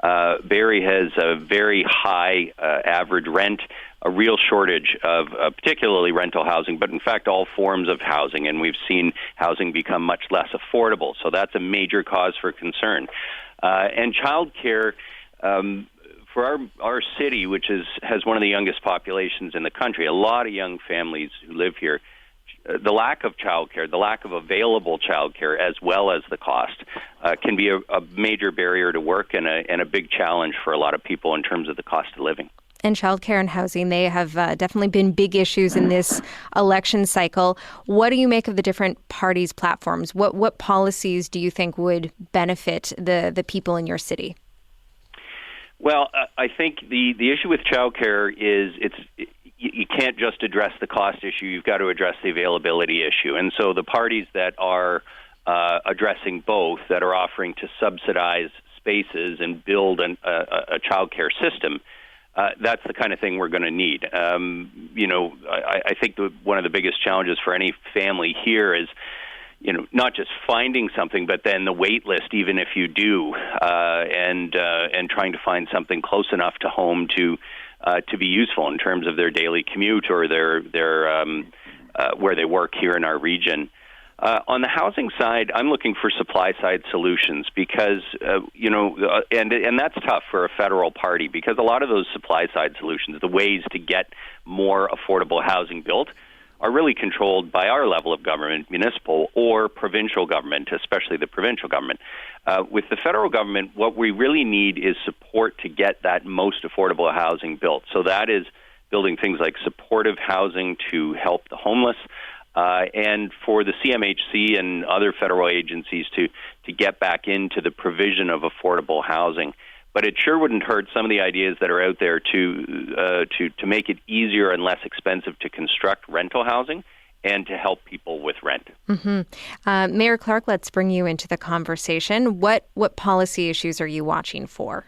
T: Barrie has a very high average rent, a real shortage of particularly rental housing, but in fact all forms of housing, and we've seen housing become much less affordable. So that's a major cause for concern. And childcare, for our city, which has one of the youngest populations in the country, a lot of young families who live here, the lack of childcare, the lack of available childcare, as well as the cost, can be a major barrier to work and a big challenge for a lot of people in terms of the cost of living.
C: And childcare and housing, they have definitely been big issues in this election cycle. What do you make of the different parties' platforms? What policies do you think would benefit the people in your city?
T: Well, I think the issue with childcare is you can't just address the cost issue. You've got to address the availability issue. And so the parties that are addressing both, that are offering to subsidize spaces and build a childcare system, that's the kind of thing we're going to need. I think one of the biggest challenges for any family here is, not just finding something, but then the wait list, even if you do, and trying to find something close enough to home to be useful in terms of their daily commute or their where they work here in our region. On the housing side, I'm looking for supply-side solutions because, and that's tough for a federal party because a lot of those supply-side solutions, the ways to get more affordable housing built, are really controlled by our level of government, municipal or provincial government, especially the provincial government. With the federal government, what we really need is support to get that most affordable housing built. So that is building things like supportive housing to help the homeless, and for the CMHC and other federal agencies to get back into the provision of affordable housing. But it sure wouldn't hurt some of the ideas that are out there to make it easier and less expensive to construct rental housing and to help people with rent.
C: Mm-hmm. Mayor Clark, let's bring you into the conversation. What policy issues are you watching for?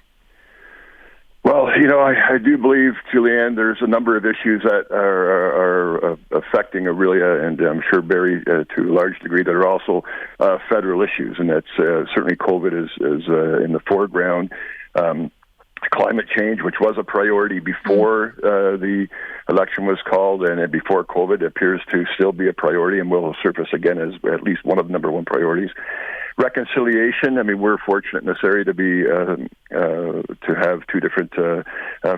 S: Well, I do believe, Julianne, there's a number of issues that are affecting Orillia, and I'm sure Barrie to a large degree, that are also federal issues, and that's certainly COVID is in the foreground. Climate change, which was a priority before the election was called and before COVID, appears to still be a priority and will surface again as at least one of the number one priorities. Reconciliation. I mean, we're fortunate in this area to be to have two different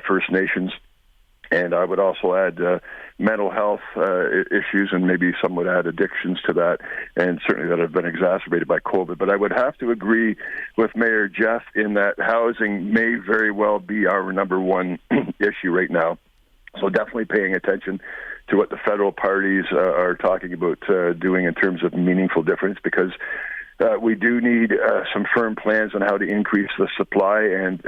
S: First Nations, and I would also add mental health issues, and maybe some would add addictions to that, and certainly that have been exacerbated by COVID. But I would have to agree with Mayor Jeff in that housing may very well be our number one issue right now. So definitely paying attention to what the federal parties are talking about doing in terms of meaningful difference, because we do need some firm plans on how to increase the supply, and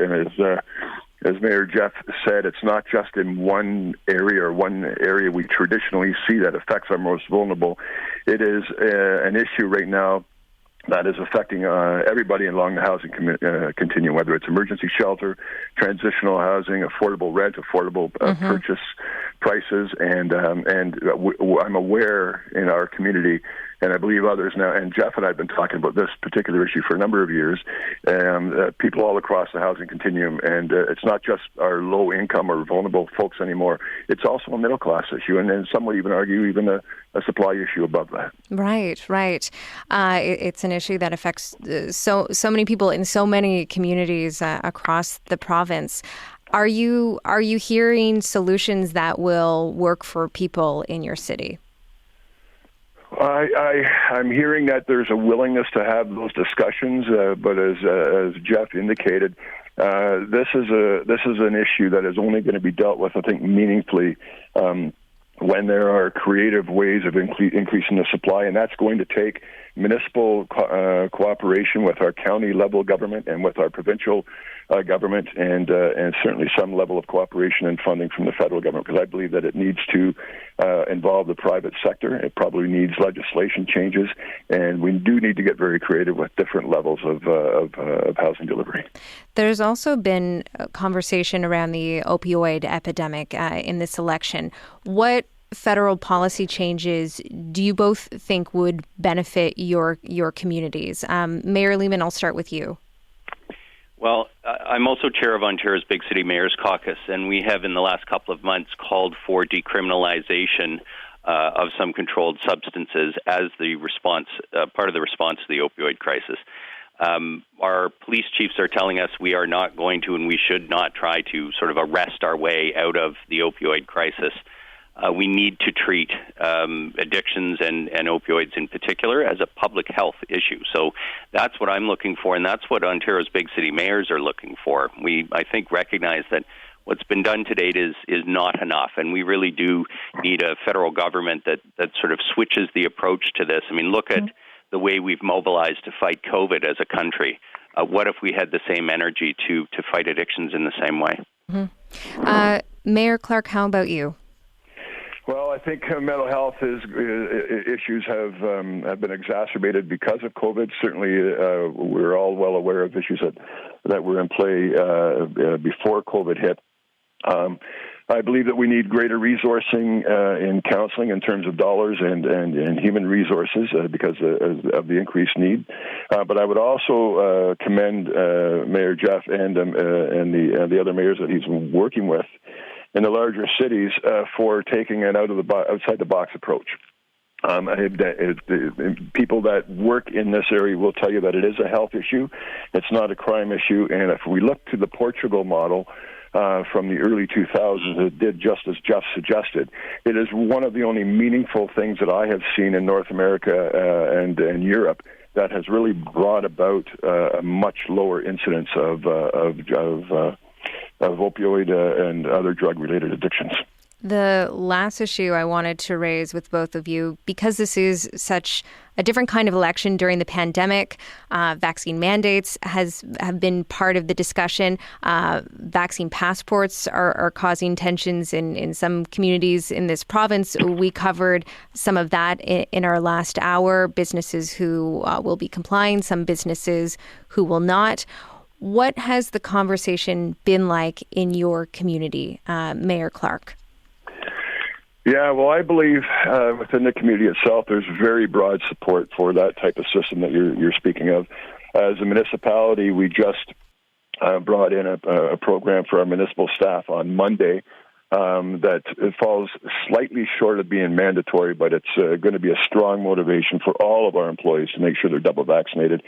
S: as Mayor Jeff said, it's not just in one area we traditionally see that affects our most vulnerable. It is an issue right now that is affecting everybody along the housing continuum, whether it's emergency shelter, transitional housing, affordable rent, affordable purchase prices, and I'm aware in our community, and I believe others now, and Jeff and I have been talking about this particular issue for a number of years, people all across the housing continuum, and it's not just our low-income or vulnerable folks anymore. It's also a middle-class issue, and some would even argue even a supply issue above that.
C: Right. It's an issue that affects so many people in so many communities across the province. Are you hearing solutions that will work for people in your city?
S: I'm hearing that there's a willingness to have those discussions, but as Jeff indicated, this is an issue that is only going to be dealt with, I think, meaningfully when there are creative ways of increasing the supply, and that's going to take municipal cooperation with our county level government and with our provincial government, and certainly some level of cooperation and funding from the federal government, because I believe that it needs to involve the private sector. It probably needs legislation changes, and we do need to get very creative with different levels of housing delivery.
C: There's also been a conversation around the opioid epidemic in this election. What federal policy changes do you both think would benefit your communities? Mayor Lehman, I'll start with you.
T: Well, I'm also chair of Ontario's Big City Mayors Caucus, and we have in the last couple of months called for decriminalization of some controlled substances as the response, part of the response to the opioid crisis. Our police chiefs are telling us we are not going to, and we should not try to sort of arrest our way out of the opioid crisis. We need to treat addictions and opioids in particular as a public health issue. So that's what I'm looking for, and that's what Ontario's big city mayors are looking for. We, I think, recognize that what's been done to date is not enough, and we really do need a federal government that sort of switches the approach to this. I mean, look at the way we've mobilized to fight COVID as a country. What if we had the same energy to fight addictions in the same way?
C: Mm-hmm. Mayor Clark, how about you?
S: Well, I think mental health issues have been exacerbated because of COVID. Certainly, we're all well aware of issues that were in play before COVID hit. I believe that we need greater resourcing in counseling in terms of dollars and human resources because of the increased need. But I would also commend Mayor Jeff and the other mayors that he's working with in the larger cities for taking an outside the box approach. People that work in this area will tell you that it is a health issue. It's not a crime issue. And if we look to the Portugal model from the early 2000s, it did just as Jeff suggested. It is one of the only meaningful things that I have seen in North America and Europe that has really brought about a much lower incidence of opioid and other drug-related addictions.
C: The last issue I wanted to raise with both of you, because this is such a different kind of election during the pandemic, vaccine mandates have been part of the discussion. Vaccine passports are causing tensions in some communities in this province. We covered some of that in our last hour, businesses who will be complying, some businesses who will not. What has the conversation been like in your community, Mayor Clark?
S: Yeah, well, I believe within the community itself, there's very broad support for that type of system that you're speaking of. As a municipality, we just brought in a program for our municipal staff on Monday that it falls slightly short of being mandatory, but it's going to be a strong motivation for all of our employees to make sure they're double vaccinated.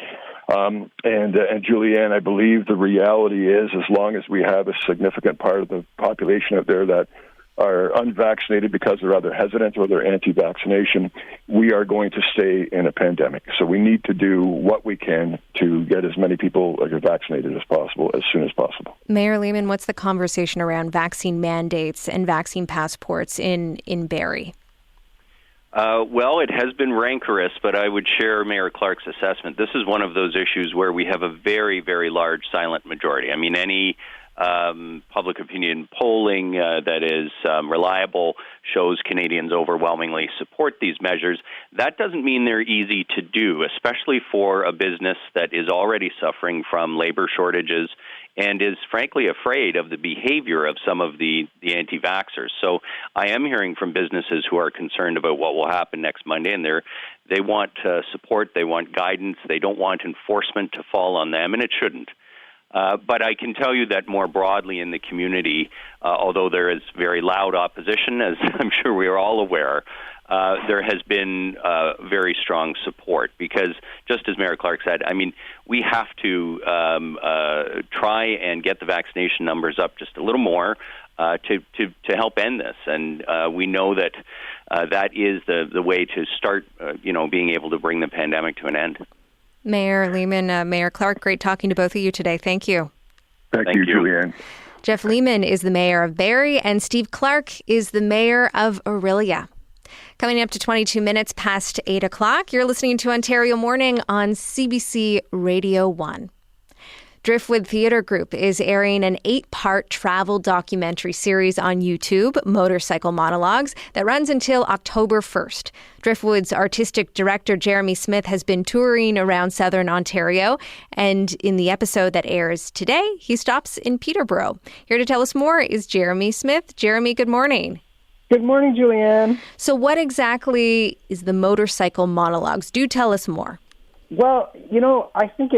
S: And Julianne, I believe the reality is, as long as we have a significant part of the population out there that are unvaccinated because they're either hesitant or they're anti-vaccination, we are going to stay in a pandemic. So we need to do what we can to get as many people vaccinated as possible, as soon as possible. Mayor
C: Lehman, what's the conversation around vaccine mandates and vaccine passports in Barrie?
T: Well, it has been rancorous, but I would share Mayor Clark's assessment. This is one of those issues where we have a very, very large silent majority. I mean, any public opinion polling that is reliable shows Canadians overwhelmingly support these measures. That doesn't mean they're easy to do, especially for a business that is already suffering from labor shortages and is frankly afraid of the behavior of some of the anti-vaxxers. So I am hearing from businesses who are concerned about what will happen next Monday, and they want support, they want guidance, they don't want enforcement to fall on them, and it shouldn't. But I can tell you that more broadly in the community, although there is very loud opposition, as I'm sure we are all aware, there has been very strong support because, just as Mayor Clark said, I mean, we have to try and get the vaccination numbers up just a little more to help end this. And we know that that is the way to start, being able to bring the pandemic to an end.
C: Mayor Lehman, Mayor Clark, great talking to both of you today. Thank you.
S: Thank you, Julianne.
C: Jeff Lehman is the mayor of Barrie, and Steve Clark is the mayor of Orillia. Coming up to 22 minutes past 8 o'clock, you're listening to Ontario Morning on CBC Radio 1. Driftwood Theatre Group is airing an 8-part travel documentary series on YouTube, Motorcycle Monologues, that runs until October 1st. Driftwood's artistic director, Jeremy Smith, has been touring around southern Ontario, and in the episode that airs today, he stops in Peterborough. Here to tell us more is Jeremy Smith. Jeremy, good morning.
U: Good morning, Julianne.
C: So what exactly is the Motorcycle Monologues? Do tell us more.
U: Well, I think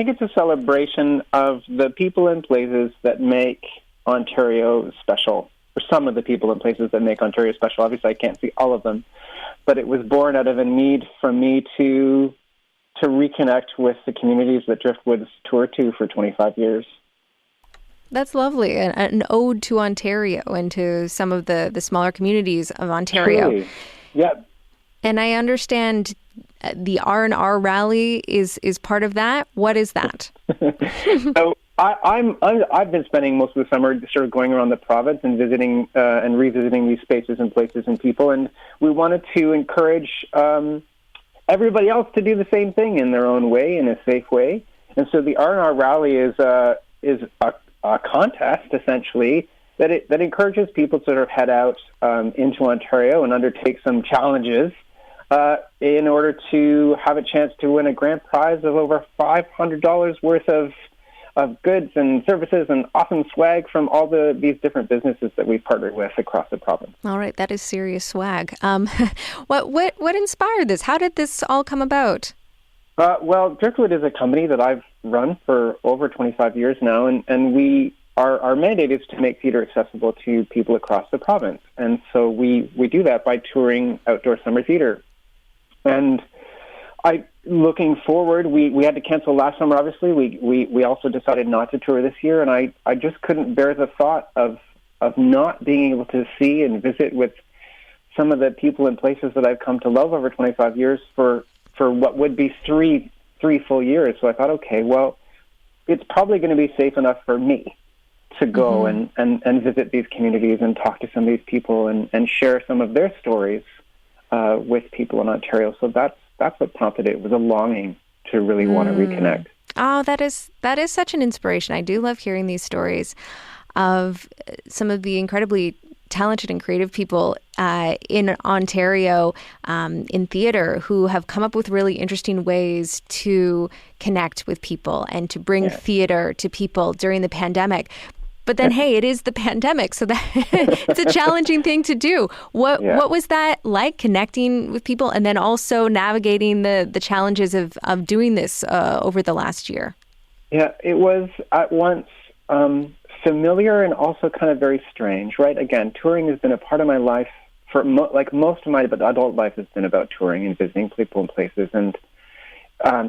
U: it's a celebration of the people and places that make Ontario special, or some of the people and places that make Ontario special. Obviously, I can't see all of them, but it was born out of a need for me to reconnect with the communities that Driftwood's toured to for 25 years.
C: That's lovely. An ode to Ontario and to some of the smaller communities of Ontario.
U: Truly. Yep.
C: And I understand the R&R rally is part of that. What is that?
U: So I've been spending most of the summer sort of going around the province and visiting and revisiting these spaces and places and people, and we wanted to encourage everybody else to do the same thing in their own way, in a safe way. And so the R&R rally is a contest, essentially, that encourages people to sort of head out into Ontario and undertake some challenges in order to have a chance to win a grand prize of over $500 worth of goods and services and awesome swag from all these different businesses that we've partnered with across the province.
C: All right, that is serious swag. What inspired this? How did this all come about?
U: Well, Driftwood is a company that I've run for over 25 years now, and our mandate is to make theater accessible to people across the province. And so we do that by touring outdoor summer theater. And looking forward, we had to cancel last summer, obviously. We also decided not to tour this year, and I just couldn't bear the thought of not being able to see and visit with some of the people and places that I've come to love over 25 years for what would be three full years. So I thought, okay, well, it's probably going to be safe enough for me to go and visit these communities and talk to some of these people and share some of their stories with people in Ontario. So that's what prompted it. It was a longing to really want to reconnect.
C: Oh, that is such an inspiration. I do love hearing these stories of some of the incredibly talented and creative people in Ontario in theater who have come up with really interesting ways to connect with people and to bring theater to people during the pandemic. But then, hey, it is the pandemic, so that it's a challenging thing to do. What was that like, connecting with people and then also navigating the challenges of doing this over the last year?
U: Yeah, it was at once familiar and also kind of very strange, right? Again, touring has been a part of my life for most of my adult life has been about touring and visiting people and places. And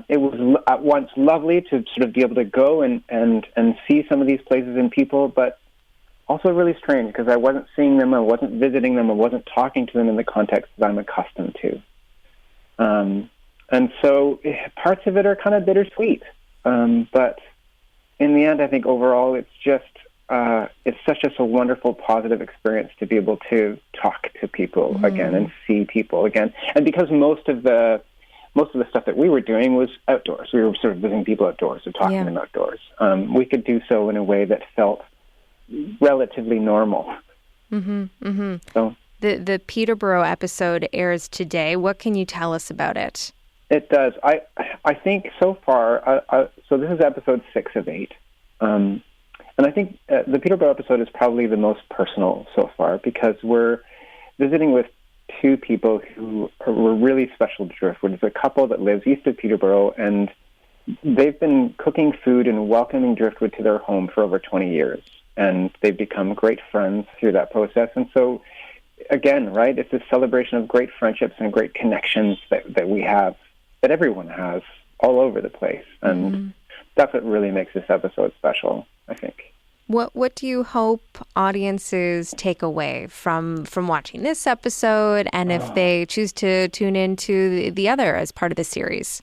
U: it was at once lovely to sort of be able to go and see some of these places and people, but also really strange because I wasn't seeing them, I wasn't visiting them, I wasn't talking to them in the context that I'm accustomed to. And so parts of it are kind of bittersweet. But in the end, I think overall it's just it's such a wonderful, positive experience to be able to talk to people again and see people again. And because most of the stuff that we were doing was outdoors, we were sort of visiting people outdoors or talking to them outdoors. We could do so in a way that felt relatively normal. So
C: the Peterborough episode airs today. What can you tell us about it?
U: It does. I think so far. So this is episode 6 of 8. And I think the Peterborough episode is probably the most personal so far because we're visiting with two people who were really special to Driftwood. It's a couple that lives east of Peterborough, and they've been cooking food and welcoming Driftwood to their home for over 20 years. And they've become great friends through that process. And so, again, right, it's a celebration of great friendships and great connections that we have, that everyone has all over the place. And that's what really makes this episode special, I think.
C: What do you hope audiences take away from watching this episode, and if they choose to tune into the other as part of the series?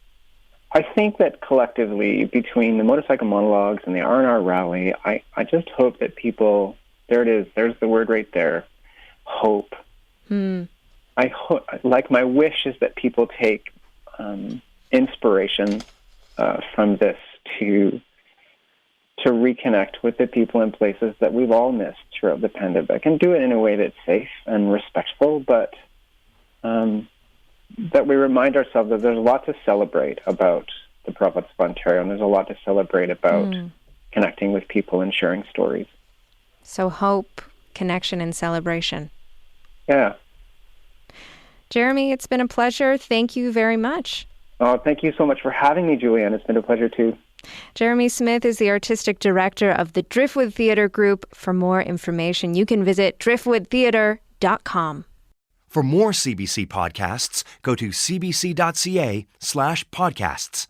U: I think that collectively, between the motorcycle monologues and the R&R rally, I just hope that people, there it is, there's the word right there, hope. I hope, like, my wish is that people take inspiration from this to reconnect with the people and places that we've all missed throughout the pandemic, and do it in a way that's safe and respectful, but that we remind ourselves that there's a lot to celebrate about the province of Ontario, and there's a lot to celebrate about connecting with people and sharing stories.
C: So hope, connection, and celebration.
U: Yeah.
C: Jeremy, it's been a pleasure. Thank you very much.
U: Oh, thank you so much for having me, Julianne. It's been a pleasure, too.
C: Jeremy Smith is the artistic director of the Driftwood Theatre Group. For more information, you can visit driftwoodtheatre.com.
B: For more CBC podcasts, go to cbc.ca/podcasts.